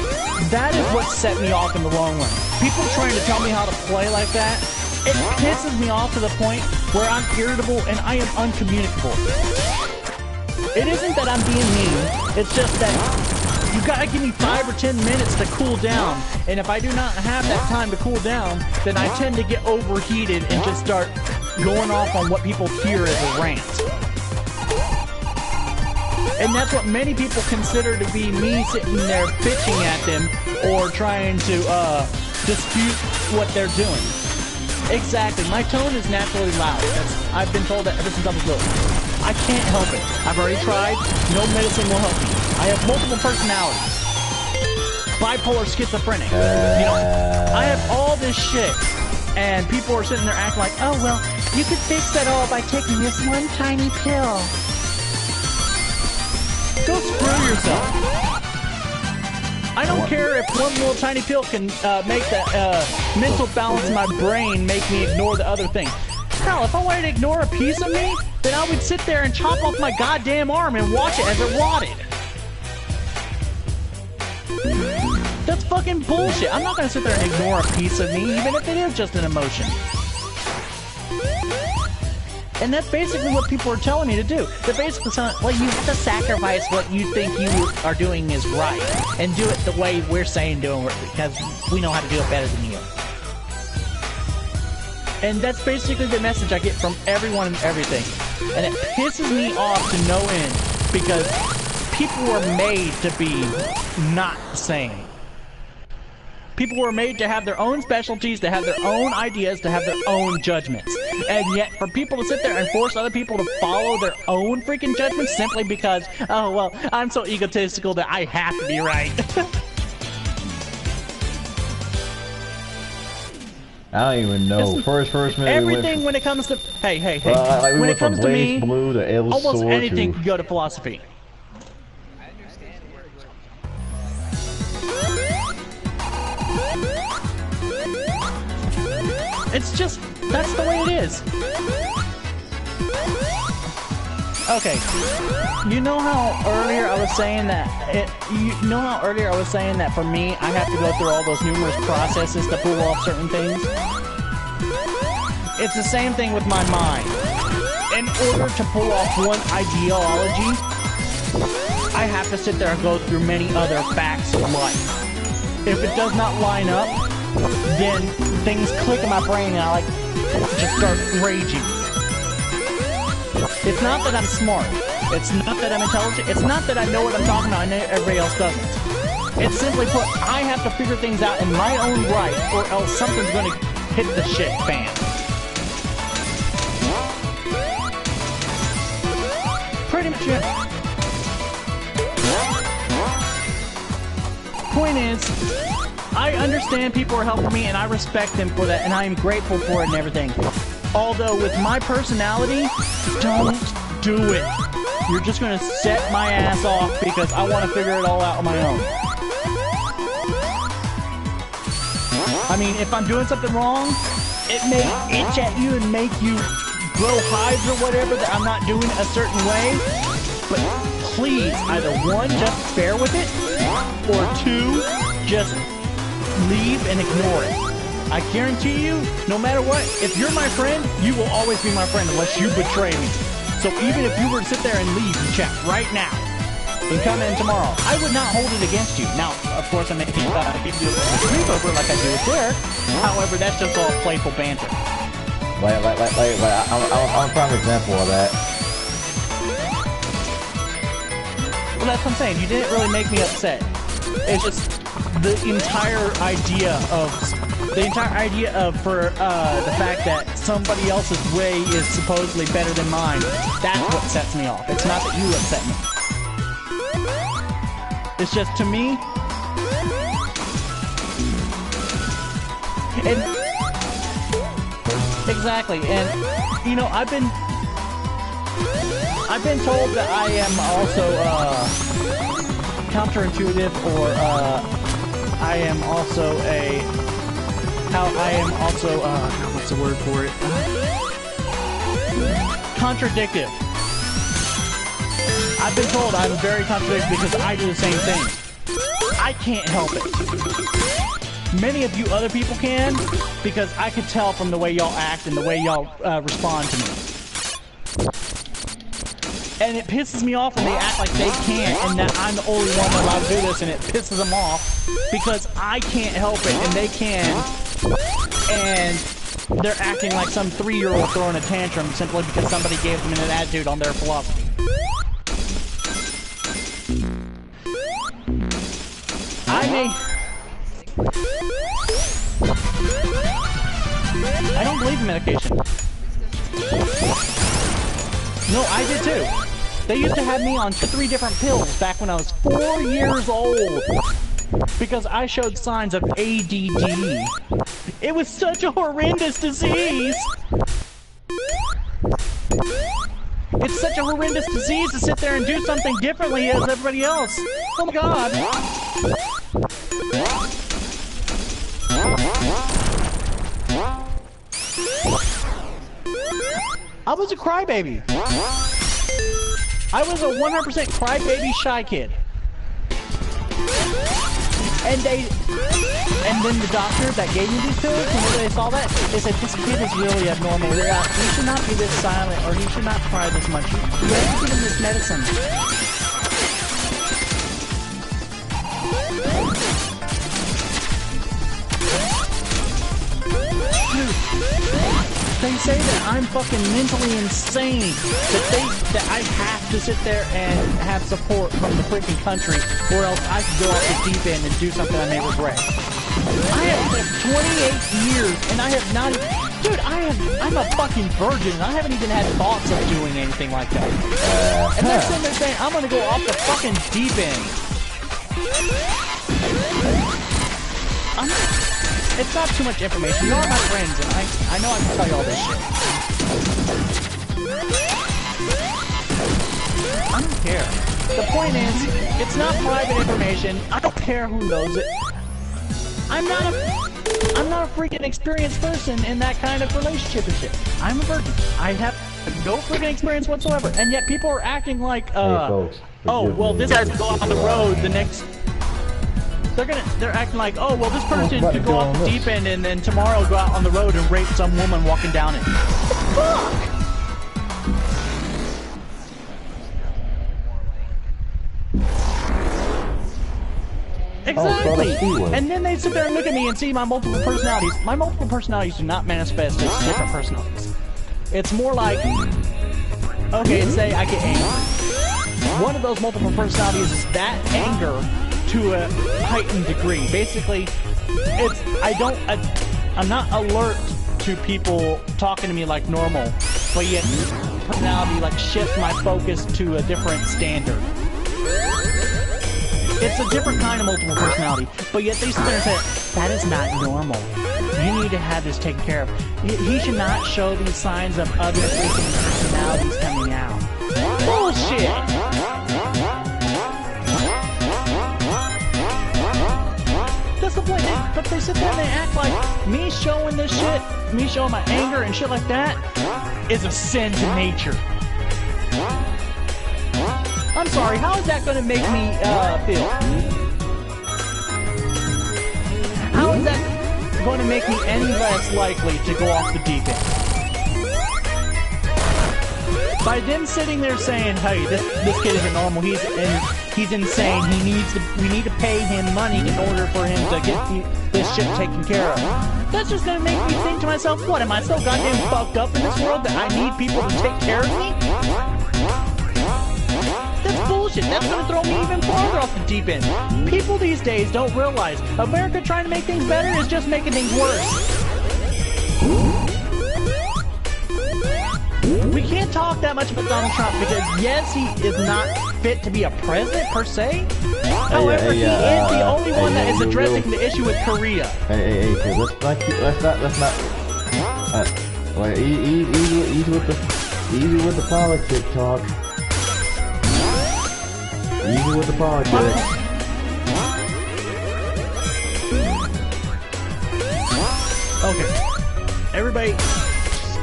A: That is what set me off in the long run. People trying to tell me how to play like that, it pisses me off to the point where I'm irritable and I am uncommunicable. It isn't that I'm being mean, it's just that you gotta give me 5 or 10 minutes to cool down, and if I do not have that time to cool down, then I tend to get overheated and just start going off on what people hear as a rant. And that's what many people consider to be me sitting there bitching at them or trying to dispute what they're doing. Exactly. My tone is naturally loud. I've been told that ever since I was little. I can't help it. I've already tried. No medicine will help me. I have multiple personalities. Bipolar schizophrenic. You know, I have all this shit. And people are sitting there acting like, oh, well, you could fix that all by taking this one tiny pill. Go screw yourself. I don't care if one little tiny pill can make the mental balance in my brain make me ignore the other thing. Hell, if I wanted to ignore a piece of me, then I would sit there and chop off my goddamn arm and watch it as it rotted. That's fucking bullshit. I'm not gonna sit there and ignore a piece of me, even if it is just an emotion. And that's basically what people are telling me to do. They're basically saying, well, you have to sacrifice what you think you are doing is right, and do it the way we're saying doing it, because we know how to do it better than you. And that's basically the message I get from everyone and everything. And it pisses me off to no end, because people were made to be not the same. People were made to have their own specialties, to have their own ideas, to have their own judgments. And yet, for people to sit there and force other people to follow their own freaking judgments simply because, oh, well, I'm so egotistical that I have to be right.
B: I don't even know. First minute
A: everything when it comes to hey.
B: Like we
A: when
B: went
A: it comes
B: from
A: to
B: Blaze
A: me,
B: Blue to El
A: almost
B: Sword
A: anything
B: to...
A: can go to philosophy. It's just that's the way it is. Okay, you know how earlier I was saying that for me, I have to go through all those numerous processes to pull off certain things? It's the same thing with my mind. In order to pull off one ideology, I have to sit there and go through many other facts of life. If it does not line up, then things click in my brain and I just start raging. It's not that I'm smart. It's not that I'm intelligent. It's not that I know what I'm talking about and everybody else doesn't. It's simply put, I have to figure things out in my own right or else something's going to hit the shit fan. Pretty much it. Point is, I understand people are helping me and I respect them for that and I am grateful for it and everything. Although with my personality, don't do it. You're just gonna set my ass off because I want to figure it all out on my own. I mean, if I'm doing something wrong, it may itch at you and make you grow hives or whatever that I'm not doing a certain way. But please, either one, just bear with it, or two, just leave and ignore it. I guarantee you, no matter what, if you're my friend, you will always be my friend unless you betray me. So even if you were to sit there and leave and check right now and come in tomorrow, I would not hold it against you. Now, of course, I may give you a sleepover like I do with Claire. However, that's just all playful banter.
B: I'm a prime example of that.
A: Well, that's what I'm saying. You didn't really make me upset. It's just the entire idea of the fact that somebody else's way is supposedly better than mine. That's what sets me off. It's not that you upset me. It's just to me. And exactly. And you know, I've been told that I am also counterintuitive, or I am also what's the word for it? Contradictive. I've been told I'm very contradictive because I do the same thing. I can't help it. Many of you other people can, because I can tell from the way y'all act and the way y'all respond to me. And it pisses me off when they act like they can't and that I'm the only one allowed to do this, and it pisses them off because I can't help it and they can, and they're acting like some 3-year-old throwing a tantrum simply because somebody gave them an attitude on their philosophy. I don't believe in medication. No, I did too. They used to have me on 3 different pills back when I was 4 years old because I showed signs of ADD. It was such a horrendous disease. It's such a horrendous disease to sit there and do something differently as everybody else. Oh my god. I was a crybaby. I was a 100% crybaby shy kid. And then the doctor that gave me these pills, whenever they saw that, they said, this kid is really abnormal. He should not be this silent, or he should not cry this much. You have to give him this medicine. They say that I'm fucking mentally insane, that I have to sit there and have support from the freaking country, or else I could go off the deep end and do something I may regret. I have lived 28 years, and I have not... Dude, I'm a fucking virgin, and I haven't even had thoughts of doing anything like that. And they're sitting there saying, I'm gonna go off the fucking deep end. it's not too much information. You are my friends, and I know I can tell you all this shit. I don't care. The point is, it's not private information. I don't care who knows it. I'm not a freaking experienced person in that kind of relationship and shit. I'm a virgin. I have no freaking experience whatsoever, and yet people are acting like,
B: hey, folks,
A: oh, well, this guy's go on the road the next. They're acting like, oh, well, this person could go off the deep end and then tomorrow go out on the road and rape some woman walking down it. Fuck! Exactly! And then they sit there and look at me and see my multiple personalities. My multiple personalities do not manifest as different personalities. It's more like, okay, say I get angry. One of those multiple personalities is that anger to a heightened degree. Basically, I'm not alert to people talking to me like normal, but yet personality like shifts my focus to a different standard. It's a different kind of multiple personality, but yet they sit there and say, that is not normal. You need to have this taken care of. He should not show these signs of other freaking personalities coming out. Bullshit! That's the point. But they sit there and they act like me showing this shit, me showing my anger and shit like that, is a sin to nature. I'm sorry, how is that going to make me feel? How is that going to make me any less likely to go off the deep end? By them sitting there saying, hey, this kid isn't normal, he's insane, we need to pay him money in order for him to get this shit taken care of. That's just going to make me think to myself, what, am I so goddamn fucked up in this world that I need people to take care of me? That's bullshit. That's going to throw me even farther off the deep end. People these days don't realize America trying to make things better is just making things worse. We can't talk that much about Donald Trump because, yes, he is not fit to be a president per se. However, he is the only one that is addressing the issue with Korea.
B: Hey, let's not. Wait, easy with the politic talk. Easy with the politics.
A: Okay. Everybody,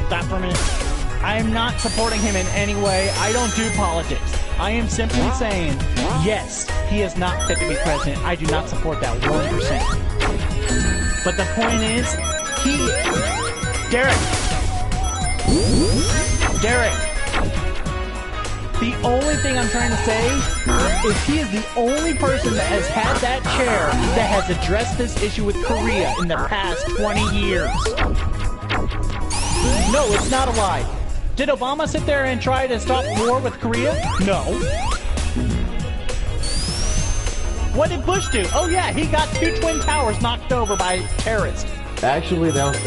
A: stop for a minute. I am not supporting him in any way. I don't do politics. I am simply saying, yes, he is not fit to be president. I do not support that 1%. But the point is, Derek, the only thing I'm trying to say is he is the only person that has had that chair that has addressed this issue with Korea in the past 20 years. No, it's not a lie. Did Obama sit there and try to stop war with Korea? No. What did Bush do? Oh yeah, he got 2 twin towers knocked over by terrorists.
B: Actually, that was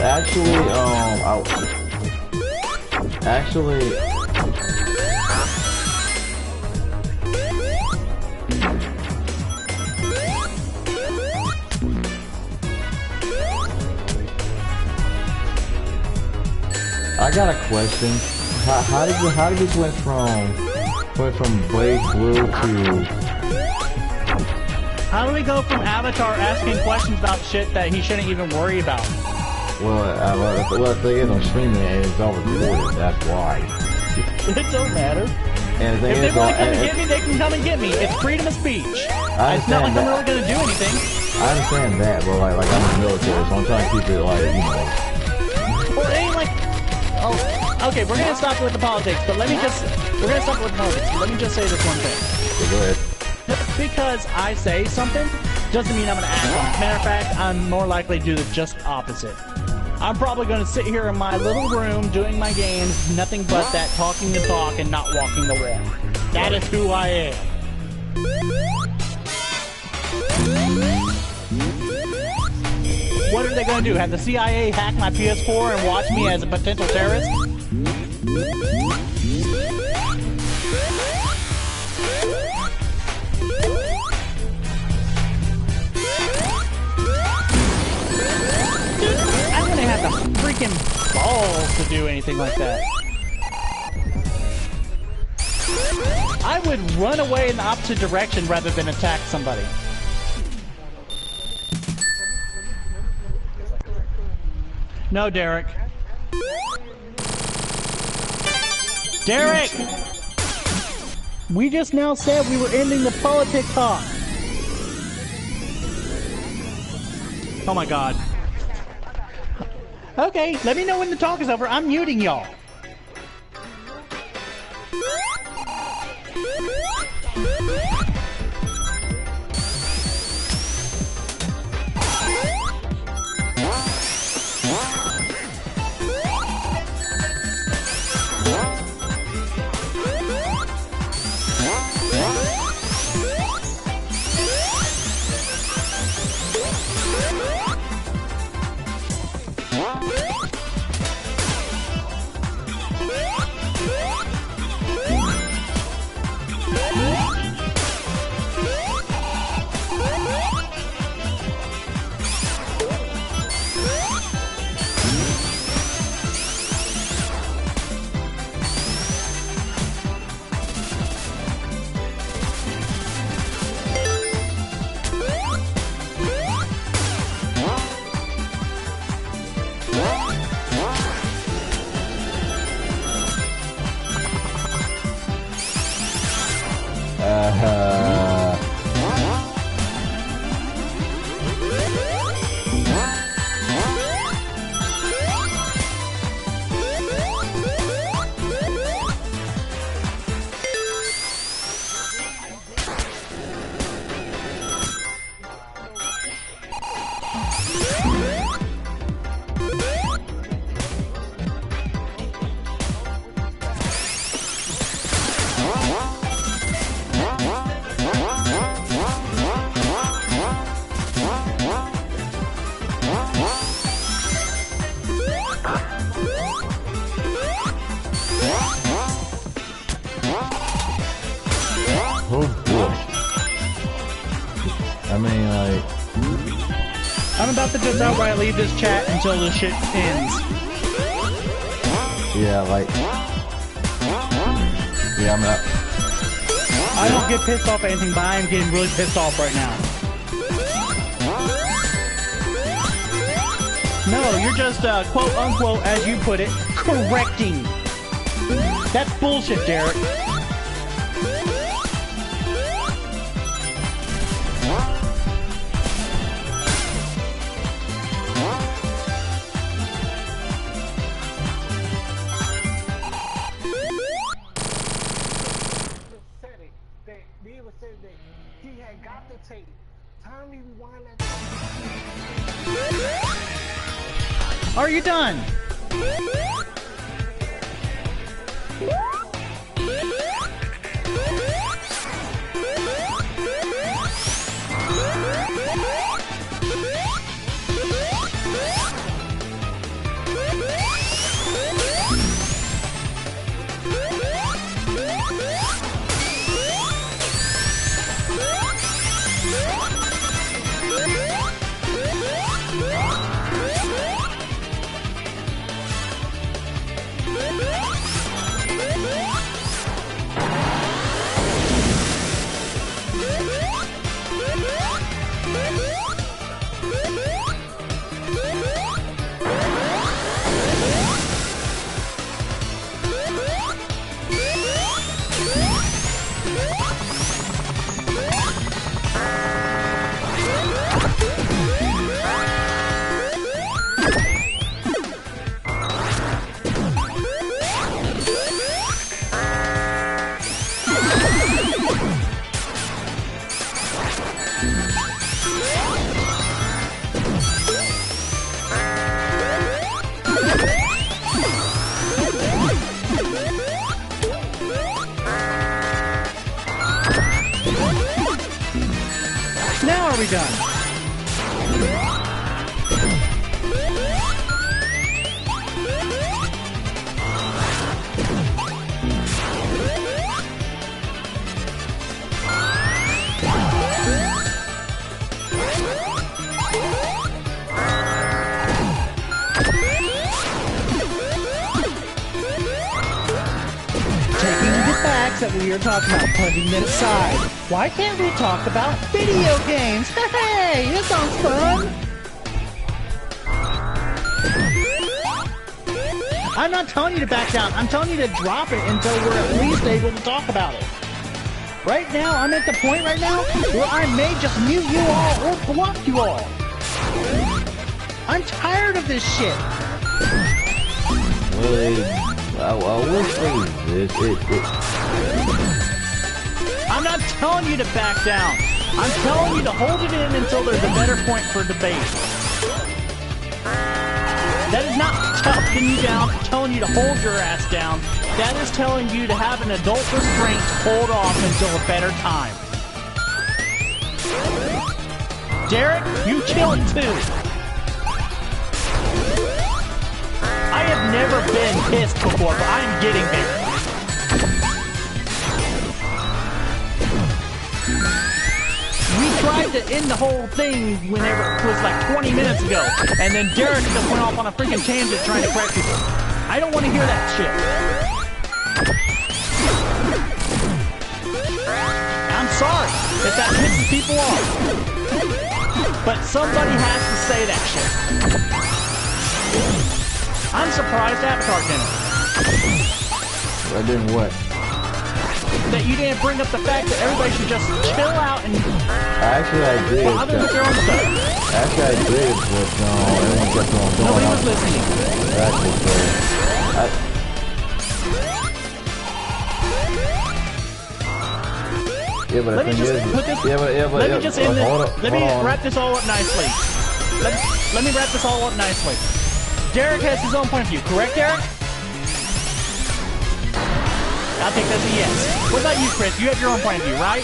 B: I got a question. How did this went from Blade Blue to?
A: How do we go from Avatar asking questions about shit that he shouldn't even worry about?
B: Well, the thing is, I'm streaming it and it's all recorded. That's why.
A: It don't matter.
B: And the thing
A: if
B: is,
A: they want to come and get me, they can come and get me. It's freedom of speech. It's not like I'm really gonna do anything.
B: I understand that, but like I'm in the military, so I'm trying to keep it like, you know.
A: Well, it ain't like. Oh, okay, we're gonna stop with the politics, but we're gonna stop with the politics, but let me just say this one thing.
B: Okay, go ahead.
A: Just because I say something, doesn't mean I'm gonna act on it. Matter of fact, I'm more likely to do the just opposite. I'm probably gonna sit here in my little room doing my games, nothing but that talking the talk and not walking the walk. That is who I am. What are they gonna do? Have the CIA hack my PS4 and watch me as a potential terrorist? freaking balls to do anything like that. I would run away in the opposite direction rather than attack somebody. No, Derek. Derek! We just now said we were ending the politic talk. Oh my god. Okay, let me know when the talk is over. I'm muting y'all. I'm about to just outright leave this chat until this shit ends.
B: Yeah, like... Yeah, I'm not...
A: I don't get pissed off at anything, but I am getting really pissed off right now. No, you're just, quote unquote, as you put it, correcting. That's bullshit, Derek. Are you done? Now are we done? topics that we are talking about, putting them aside. Why can't we talk about video games? Hey, this sounds fun! I'm not telling you to back down. I'm telling you to drop it until we're at least able to talk about it. Right now, I'm at the point right now where I may just mute you all or block you all. I'm tired of this shit.
B: Well, I wish
A: I'm not telling you to back down. I'm telling you to hold it in until there's a better point for debate. That is not talking you down, telling you to hold your ass down. That is telling you to have an adult restraint to hold off until a better time. Derek, you chill it too. I have never been pissed before, but I'm getting there. We tried to end the whole thing whenever it was like 20 minutes ago, and then Derek just went off on a freaking tangent trying to correct people. I don't want to hear that shit. I'm sorry if that pisses people off, but somebody has to say that shit. I'm surprised Avatar didn't.
B: I didn't what?
A: That you didn't bring up the fact that everybody should just chill out and
B: actually I did.
A: bother with their own stuff.
B: Actually I did, but everyone kept on going.
A: Nobody was listening.
B: Exactly, so yeah, but
A: let me just put this. Let me just end this. Let me wrap this all up nicely. Let me wrap this all up nicely. Derek has his own point of view, correct, Derek? I'll take that as a yes. What about you, Chris? You have your own point of view, right?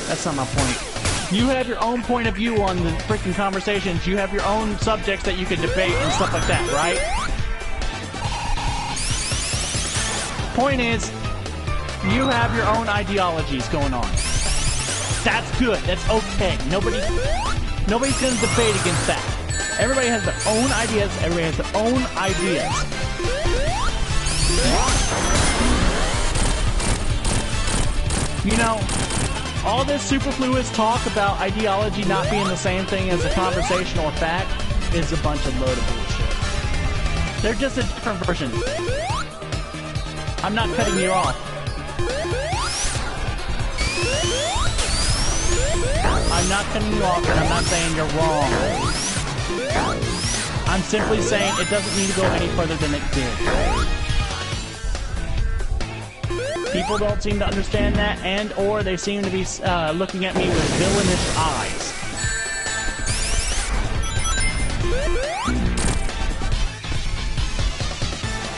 A: That's not my point. You have your own point of view on the freaking conversations. You have your own subjects that you can debate and stuff like that, right? Point is, you have your own ideologies going on. That's good. That's okay. Nobody's going to debate against that. Everybody has their own ideas. Everybody has their own ideas. You know, all this superfluous talk about ideology not being the same thing as a conversation or fact is a bunch of load of bullshit. They're just a different version. I'm not cutting you off. I'm not cutting you off, and I'm not saying you're wrong. I'm simply saying it doesn't need to go any further than it did. People don't seem to understand that, and/or they seem to be looking at me with villainous eyes.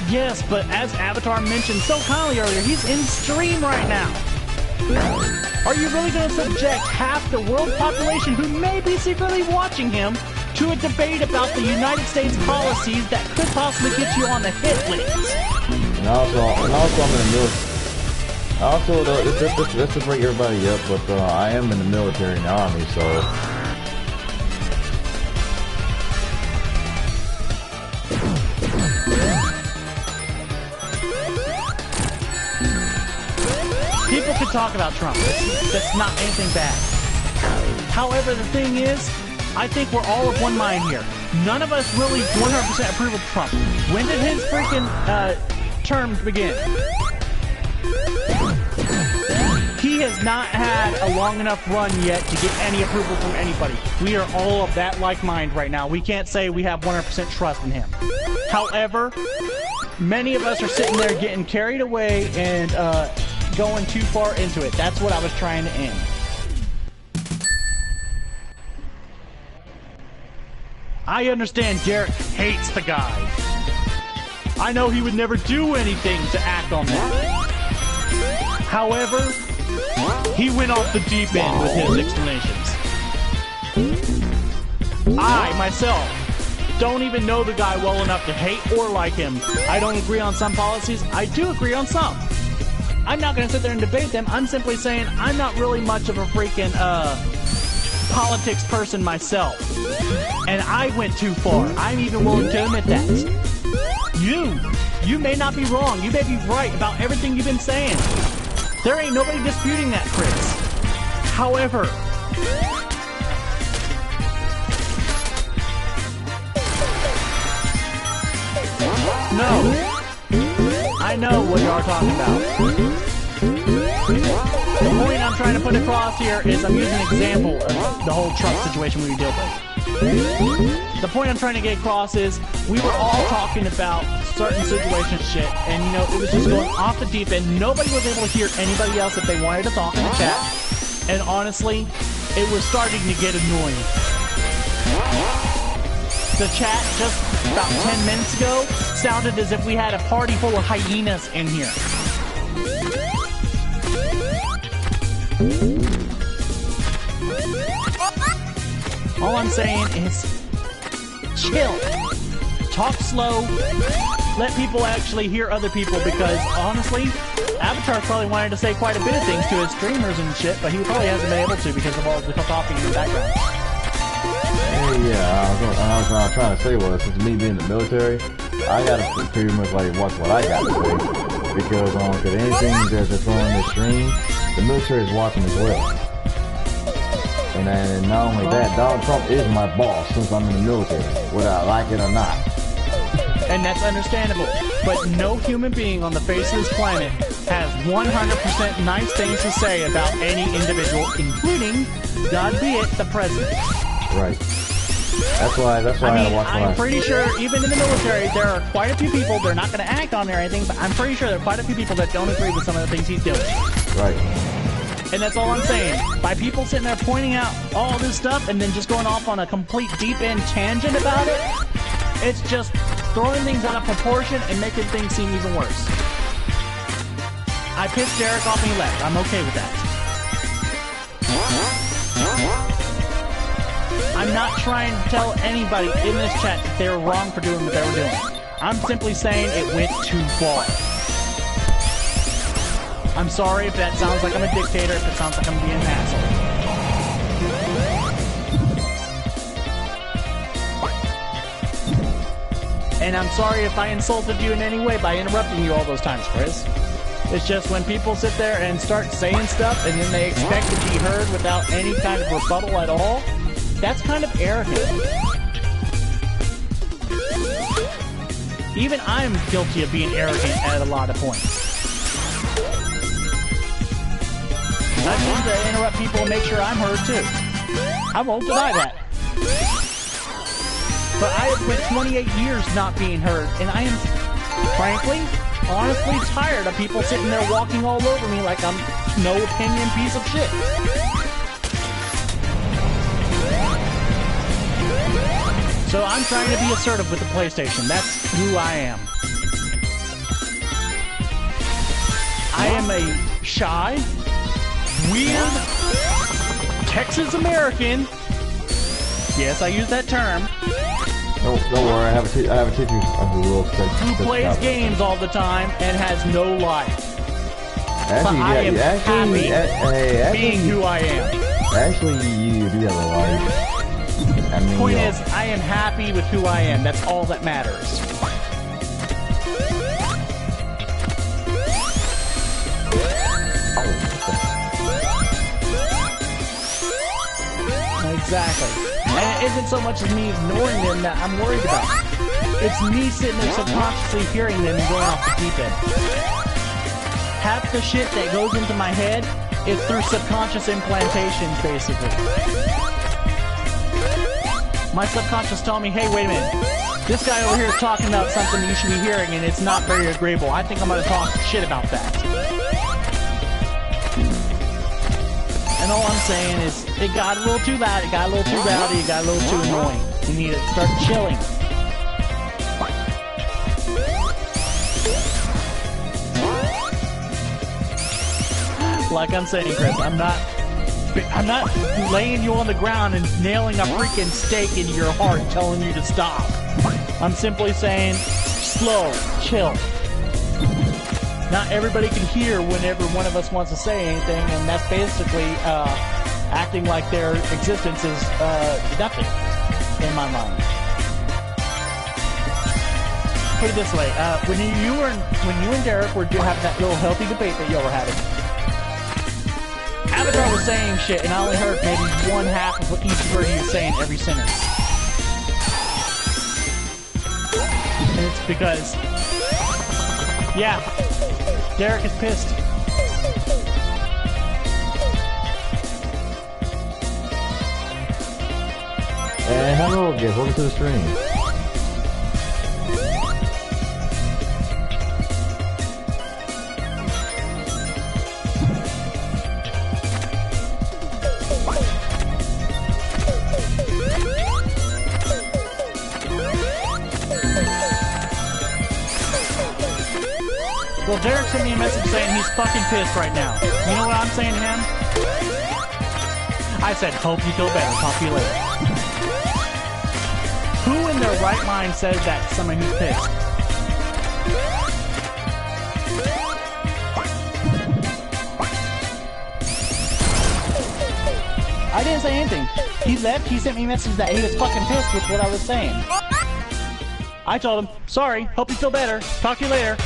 A: Yes, but as Avatar mentioned so kindly earlier, he's in stream right now. Are you really going to subject half the world population who may be secretly watching him to a debate about the United States policies that could possibly get you on the hit list?
B: And also I'm in the military. Also, just to bring everybody up, but I am in the military and the army, so.
A: People could talk about Trump. That's not anything bad. However, the thing is, I think we're all of one mind here. None of us really 100% approve of Trump. When did his freaking term begin? He has not had a long enough run yet to get any approval from anybody. We are all of that like mind right now. We can't say we have 100% trust in him. However, many of us are sitting there getting carried away and going too far into it. That's what I was trying to end. I understand Derek hates the guy. I know he would never do anything to act on that. However, he went off the deep end with his explanations. I, myself, don't even know the guy well enough to hate or like him. I don't agree on some policies. I do agree on some. I'm not going to sit there and debate them. I'm simply saying I'm not really much of a freaking politics person myself. And I went too far. I'm even willing to admit that. You may not be wrong. You may be right about everything you've been saying. There ain't nobody disputing that, Chris. However, no. I know what you are talking about. The point I'm trying to put across here is I'm using an example of the whole truck situation we dealt with. The point I'm trying to get across is we were all talking about certain situation shit, and you know, it was just going off the deep end. Nobody was able to hear anybody else if they wanted to talk in the chat. And honestly, it was starting to get annoying. The chat just about 10 minutes ago sounded as if we had a party full of hyenas in here. All I'm saying is chill. Talk slow. Let people actually hear other people, because honestly, Avatar probably wanted to say quite a bit of things to his streamers and shit, but he probably hasn't been able to because of all the talking in the background.
B: Yeah, I was trying to say was, since me being in the military, I gotta pretty much like watch what I got to say, because anything that's on the stream, the military is watching as well. And then not only that, Donald Trump is my boss since I'm in the military, whether I like it or not.
A: And that's understandable, but no human being on the face of this planet has 100% nice things to say about any individual, including, God be it, the president.
B: Right. That's why I had to watch what
A: I'm pretty sure, even in the military, there are quite a few people, they're not going to act on it or anything, but I'm pretty sure there are quite a few people that don't agree with some of the things he's doing.
B: Right.
A: And that's all I'm saying. By people sitting there pointing out all this stuff and then just going off on a complete deep-end tangent about it, it's just throwing things out of proportion and making things seem even worse. I pissed Derek off and he left. I'm okay with that. I'm not trying to tell anybody in this chat that they were wrong for doing what they were doing. I'm simply saying it went too far. I'm sorry if that sounds like I'm a dictator, if it sounds like I'm being an asshole. And I'm sorry if I insulted you in any way by interrupting you all those times, Chris. It's just when people sit there and start saying stuff and then they expect to be heard without any kind of rebuttal at all, that's kind of arrogant. Even I'm guilty of being arrogant at a lot of points. I need to interrupt people and make sure I'm heard too. I won't deny that. But I have spent 28 years not being heard, and I am, frankly, honestly tired of people sitting there walking all over me like I'm no opinion piece of shit. So I'm trying to be assertive with the PlayStation. That's who I am. I am a shy, weird, Texas American. Yes, I use that term.
B: Don't worry, I have a teacher
A: who plays games all the time and has no life.
B: Actually,
A: but I am happy being who I am.
B: Actually, you do have a life. I mean,
A: point is, I am happy with who I am. That's all that matters. Exactly. And it isn't so much as me ignoring them that I'm worried about. It's me sitting there subconsciously hearing them and going off the deep end. Half the shit that goes into my head is through subconscious implantations, basically. My subconscious telling me, hey, wait a minute. This guy over here is talking about something you should be hearing, and it's not very agreeable. I think I'm going to talk shit about that. And all I'm saying is, it got a little too loud, it got a little too rowdy, it got a little too annoying. You need to start chilling. Like I'm saying, Chris, I'm not laying you on the ground and nailing a freaking stake into your heart telling you to stop. I'm simply saying, slow, chill. Not everybody can hear whenever one of us wants to say anything, and that's basically acting like their existence is nothing in my mind. put it this way. When you and Derek were having that little healthy debate that y'all were having, Avatar was saying shit, and I only heard maybe one half of what each word he was saying every sentence. And it's because, yeah, Derek is pissed.
B: And hello again, welcome to the stream.
A: Well, Derek sent me a message saying he's fucking pissed right now. You know what I'm saying to him? I said, hope you feel better. Talk to you later. Who in their right mind says that to somebody who's pissed? I didn't say anything. He left, he sent me a message that he was fucking pissed with what I was saying. I told him, sorry, hope you feel better. Talk to you later.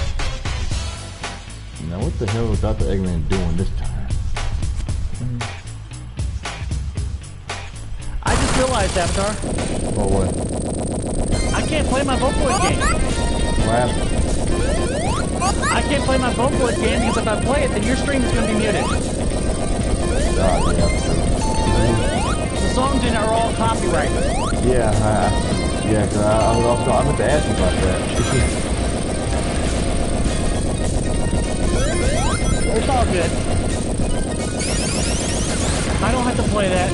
B: Now what the hell is Dr. Eggman doing this time?
A: I just realized, Avatar.
B: Oh, what?
A: I can't play my Vocaloid game.
B: What happened?
A: I can't play my Vocaloid game because if I play it, then your stream is going to be muted.
B: Oh, yeah.
A: The songs in it are all copyrighted.
B: Yeah, yeah, cause I meant to ask you about that.
A: It's all good. I don't have to play that.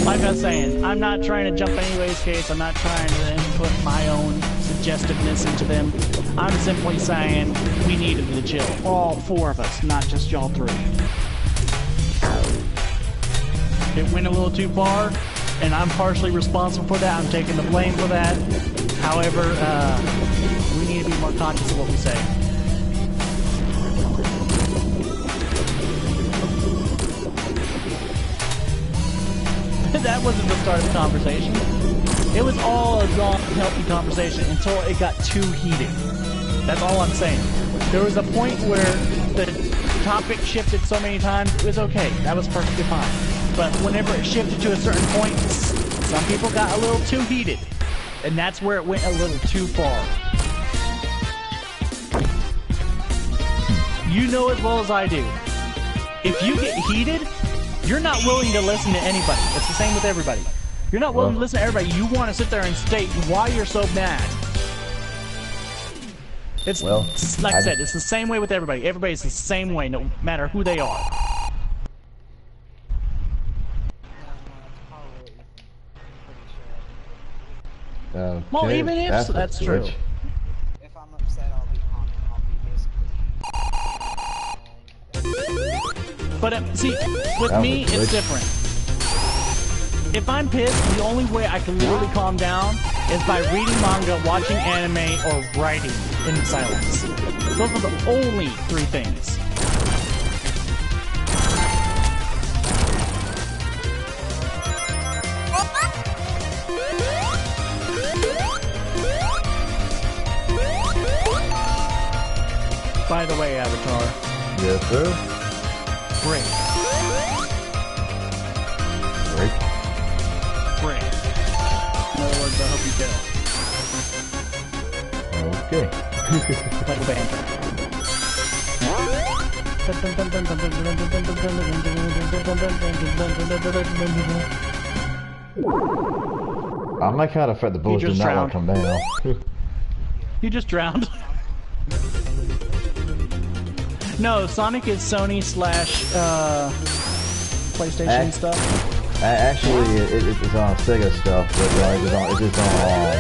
A: Like I was saying, I'm not trying to jump anybody's case. I'm not trying to input my own suggestiveness into them. I'm simply saying we needed to chill. All four of us, not just y'all three. It went a little too far, and I'm partially responsible for that. I'm taking the blame for that. However, we need to be more conscious of what we say. That wasn't the start of the conversation. It was all a long, healthy conversation until it got too heated. That's all I'm saying. There was a point where the topic shifted so many times, it was okay. That was perfectly fine. But whenever it shifted to a certain point, some people got a little too heated. And that's where it went a little too far. You know as well as I do. If you get heated, you're not willing to listen to anybody. It's the same with everybody. You're not willing to listen to everybody. You want to sit there and state why you're so mad. It's like I said, it's the same way with everybody. Everybody's the same way, no matter who they are. Well, even if that's true.
C: If I'm upset, I'll be calm. I'll be basically.
A: But see, with me, it's different. If I'm pissed, the only way I can literally calm down is by reading manga, watching anime, or writing in silence. Those are the only three things. By the way, Avatar.
B: Yes, sir.
A: Break.
B: Break.
A: Break. In other words, I hope you kill.
B: Okay.
A: Like a band.
B: I like how the fact the bullets do not want to come down.
A: You just drowned. No, Sonic is Sony / PlayStation stuff.
B: Actually, it's on Sega stuff, but it's just on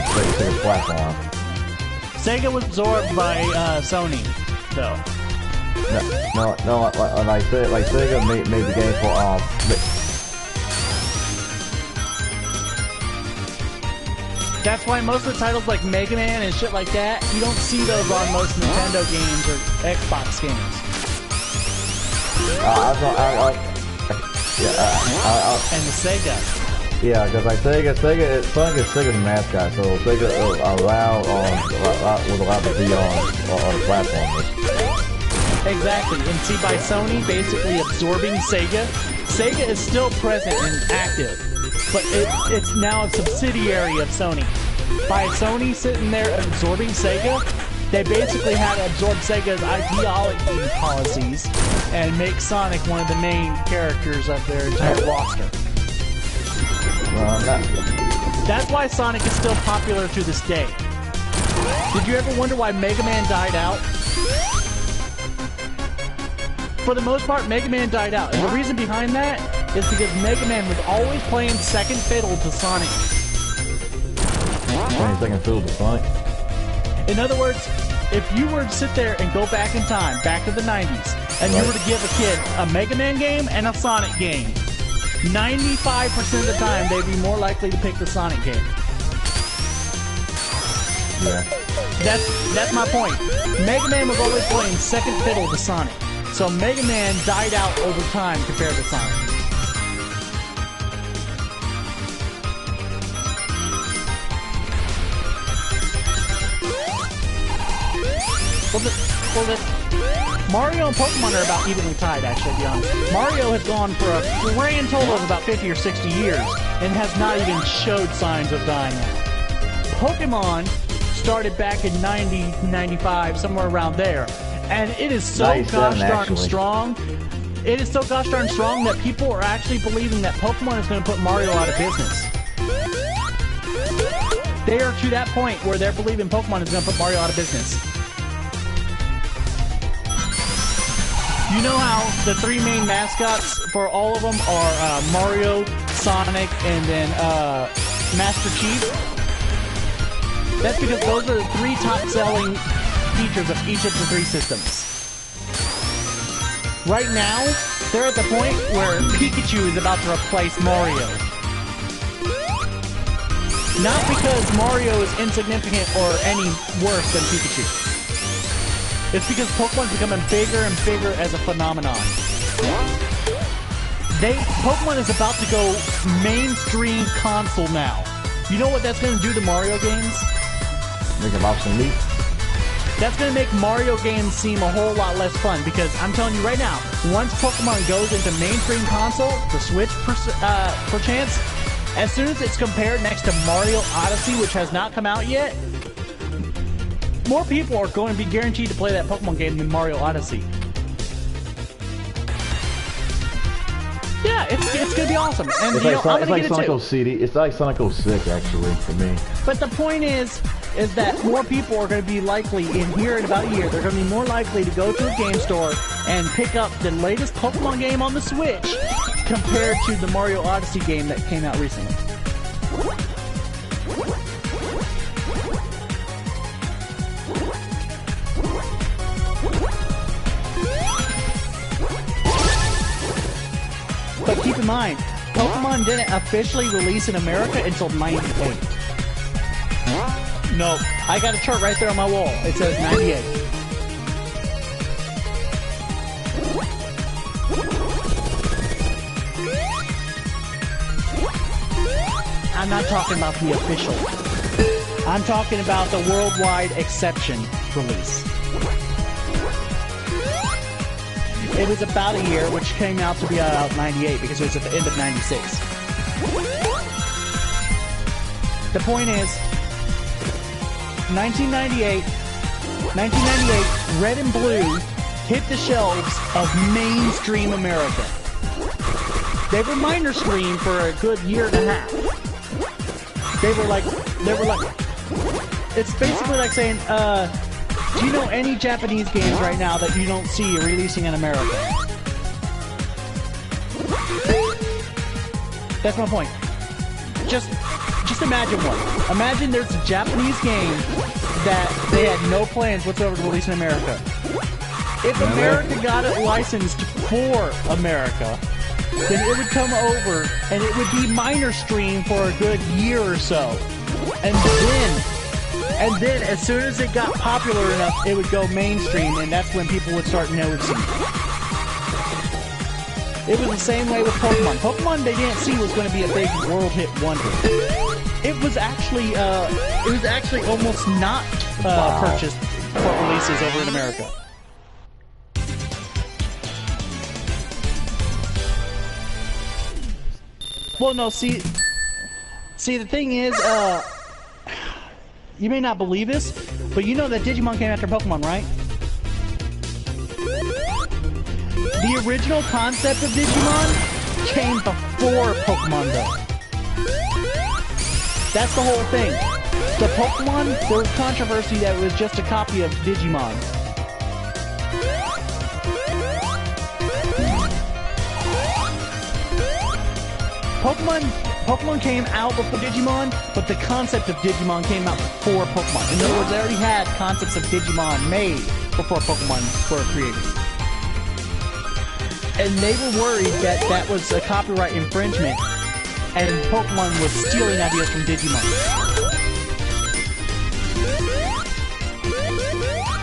B: Sega's platform.
A: Sega was absorbed by Sony, though.
B: No, like Sega made the game for
A: That's why most of the titles like Mega Man and shit like that, you don't see those on most Nintendo games or Xbox games.
B: And
A: And the Sega.
B: Yeah, because like Sonic is Sega's mascot, so Sega was allowed to be on the platform.
A: Exactly, and see, by Sony basically absorbing Sega, Sega is still present and active, but it's now a subsidiary of Sony. By Sony sitting there absorbing Sega, they basically had to absorb Sega's ideology policies and make Sonic one of the main characters of their entire roster. That's why Sonic is still popular to this day. Did you ever wonder why Mega Man died out? For the most part, Mega Man died out. And the reason behind that is because Mega Man was always playing second fiddle to Sonic.
B: Playing second fiddle to Sonic?
A: In other words, if you were to sit there and go back in time, back to the 90s, and you were to give a kid a Mega Man game and a Sonic game, 95% of the time, they'd be more likely to pick the Sonic game.
B: Yeah.
A: That's my point. Mega Man was always playing second fiddle to Sonic. So Mega Man died out over time compared to Sonic. Mario and Pokemon are about evenly tied, actually, to be honest. Mario has gone for a grand total of about 50 or 60 years and has not even showed signs of dying out. Pokemon started back in 90, 95, somewhere around there. And it is so gosh darn strong. It is so gosh darn strong that people are actually believing that Pokemon is going to put Mario out of business. They are to that point where they're believing Pokemon is going to put Mario out of business. You know how the three main mascots for all of them are Mario, Sonic, and then Master Chief? That's because those are the three top-selling features of each of the three systems. Right now, they're at the point where Pikachu is about to replace Mario. Not because Mario is insignificant or any worse than Pikachu. It's because Pokemon's becoming bigger and bigger as a phenomenon. Pokemon is about to go mainstream console now. You know what that's going to do to Mario games?
B: Make them obsolete.
A: That's going to make Mario games seem a whole lot less fun because I'm telling you right now, once Pokemon goes into mainstream console, the Switch perchance, as soon as it's compared next to Mario Odyssey, which has not come out yet, more people are going to be guaranteed to play that Pokemon game than Mario Odyssey. Yeah, it's going to be awesome. And
B: it's like Sonic 06, it's like Sonic 06 actually for me.
A: But the point is that more people are going to be likely, in about a year, they're going to be more likely to go to a game store and pick up the latest Pokemon game on the Switch compared to the Mario Odyssey game that came out recently. But keep in mind, Pokemon didn't officially release in America until '98. No, I got a chart right there on my wall. It says 98. I'm not talking about the official. I'm talking about the worldwide exception release. It was about a year, which came out to be about 98 because it was at the end of 96. The point is, 1998, Red and Blue hit the shelves of mainstream America. They were minor stream for a good year and a half. They were like, it's basically like saying, do you know any Japanese games right now that you don't see releasing in America? That's my point. Just imagine one. Imagine there's a Japanese game that they had no plans whatsoever to release in America. If America got it licensed for America, then it would come over and it would be minor stream for a good year or so. And then, as soon as it got popular enough, it would go mainstream, and that's when people would start noticing. It was the same way with Pokemon. Pokemon they didn't see was going to be a big world hit wonder. It was actually almost not purchased for releases over in America. Well, no, see, the thing is, you may not believe this, but you know that Digimon came after Pokemon, right? The original concept of Digimon came before Pokemon, though. That's the whole thing. The Pokemon, there was controversy that it was just a copy of Digimon. Pokemon came out before Digimon, but the concept of Digimon came out before Pokemon. In other words, they already had concepts of Digimon made before Pokemon were created. And they were worried that that was a copyright infringement, and Pokemon was stealing ideas from Digimon.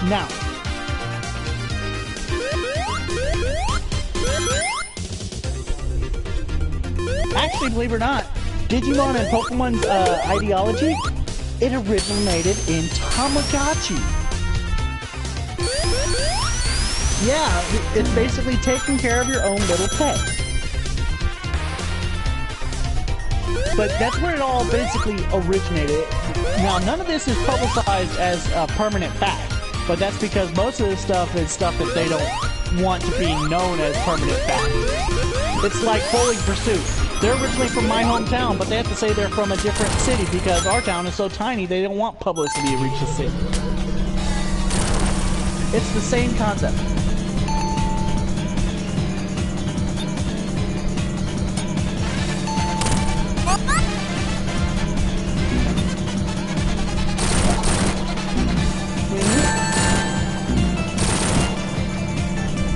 A: Now, actually, believe it or not, Digimon and Pokemon's ideology, it originated in Tamagotchi. Yeah, it's basically taking care of your own little pet. But that's where it all basically originated. Now, none of this is publicized as a permanent fact, but that's because most of this stuff is stuff that they don't want to be known as permanent fact. It's like Bowling Pursuit. They're originally from my hometown, but they have to say they're from a different city because our town is so tiny they don't want publicity to reach the city. It's the same concept.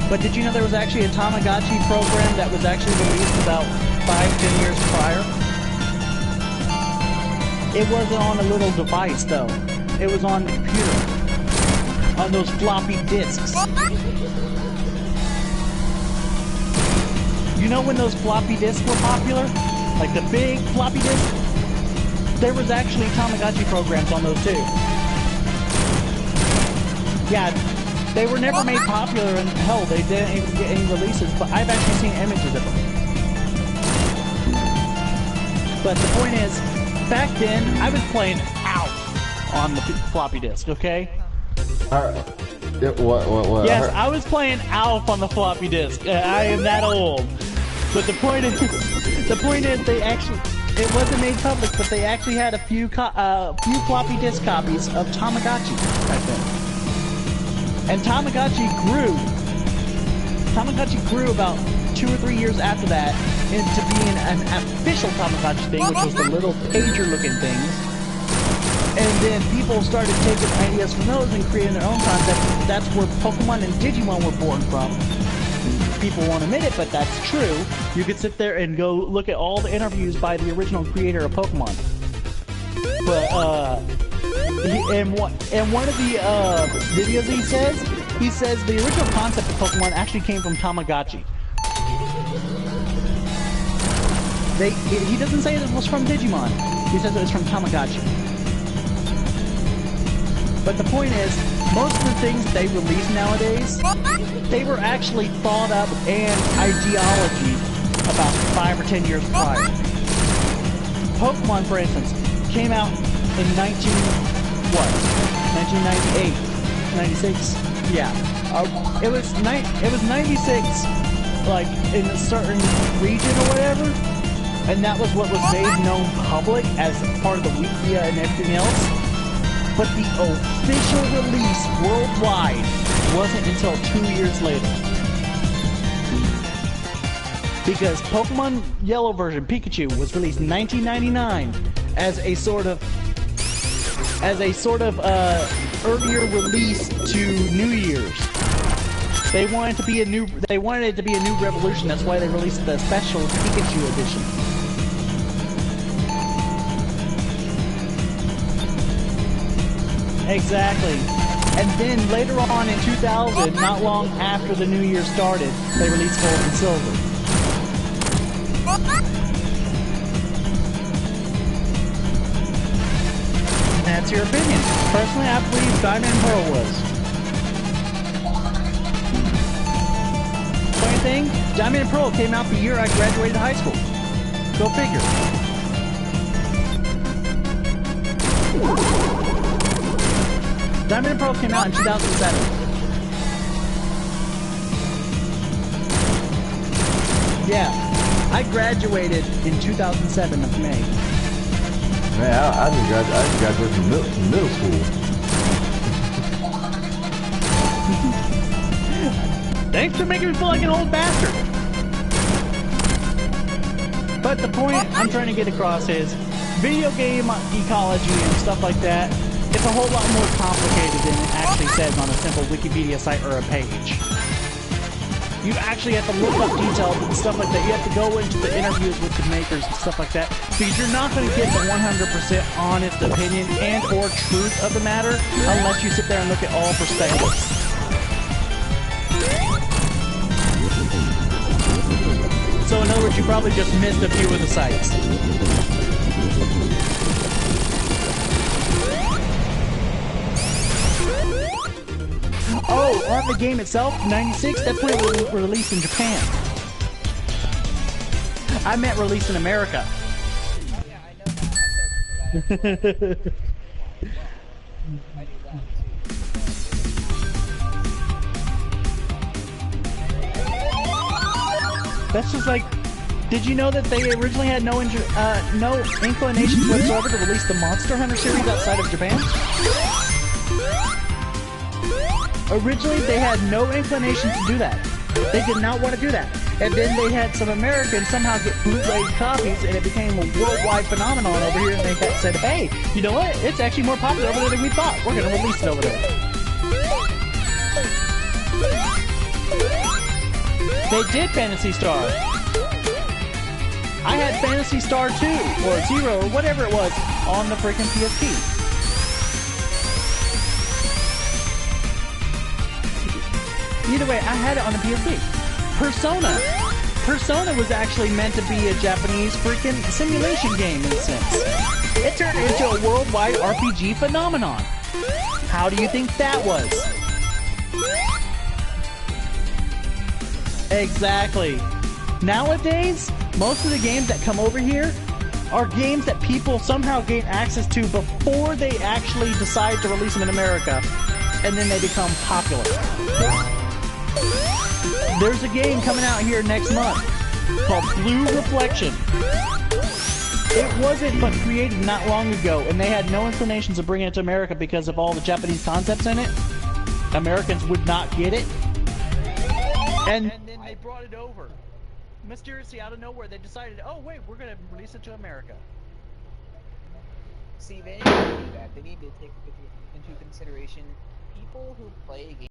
A: But did you know there was actually a Tamagotchi program that was actually released about 5-10 years prior? It wasn't on a little device though. It was on the computer. On those floppy disks. You know when those floppy disks were popular? Like the big floppy disk? There was actually Tamagotchi programs on those too. Yeah. They were never made popular, and hell, they didn't even get any releases, but I've actually seen images of them. But the point is, back then, I was playing ALF on the floppy disk, okay?
B: What?
A: Yes, I was playing ALF on the floppy disk. I am that old. But the point is, they actually, it wasn't made public, but they actually had a few floppy disk copies of Tamagotchi back then. And Tamagotchi grew about 2 or 3 years after that into being an official Tamagotchi thing, which was the little pager-looking things. And then people started taking ideas from those and creating their own concepts. That's where Pokemon and Digimon were born from. People won't admit it, but that's true. You could sit there and go look at all the interviews by the original creator of Pokemon. But, and one of the videos he says the original concept of Pokemon actually came from Tamagotchi. He doesn't say it was from Digimon. He says it was from Tamagotchi. But the point is, most of the things that they release nowadays, they were actually thought up and ideology about 5 or 10 years prior. Pokemon, for instance, came out in 1998, 96. Yeah, it was 96, like in a certain region or whatever, and that was what was made known public as part of the Wikia and everything else. But the official release worldwide wasn't until 2 years later. Because Pokemon Yellow version, Pikachu, was released in 1999 as a sort of earlier release to New Year's. They wanted it to be a new revolution. That's why they released the special Pikachu edition. Exactly. And then later on in 2000, not long after the new year started, they released Gold and Silver. That's your opinion. Personally, I believe Diamond and Pearl was. Funny thing, Diamond and Pearl came out the year I graduated high school. Go figure. Diamond and Pearl came out in 2007. Yeah, I graduated in 2007 of May.
B: Man, I just graduated from middle school.
A: Thanks for making me feel like an old bastard. But the point I'm trying to get across is video game ecology and stuff like that, it's a whole lot more complicated than it actually says on a simple Wikipedia site or a page. You actually have to look up details and stuff like that. You have to go into the interviews with the makers and stuff like that, because you're not going to get the 100% honest opinion and or truth of the matter unless you sit there and look at all perspectives. So in other words, you probably just missed a few of the sites. Oh, on the game itself, 96, that's when it was released in Japan. I meant released in America.
C: Oh yeah, I know that. I said that. I knew that too.
A: That's just like, did you know that they originally had no inclination whatsoever to release the Monster Hunter series outside of Japan? Originally, they had no inclination to do that. They did not want to do that. And then they had some Americans somehow get bootleg copies, and it became a worldwide phenomenon over here, and they said, hey, you know what? It's actually more popular over there than we thought. We're going to release it over there. They did Phantasy Star. I had Phantasy Star 2, or 0, or whatever it was, on the freaking PSP. Either way, I had it on the PSP. Persona was actually meant to be a Japanese freaking simulation game in a sense. It turned into a worldwide RPG phenomenon. How do you think that was? Exactly. Nowadays, most of the games that come over here are games that people somehow gain access to before they actually decide to release them in America, and then they become popular. There's a game coming out here next month called Blue Reflection. It wasn't but created not long ago, and they had no inclinations of bringing it to America because of all the Japanese concepts in it. Americans would not get it. And then they brought it over. Mysteriously out of nowhere, they decided, oh wait, we're going to release it to America.
C: See, they need to do that. They need to take into consideration people who play a game.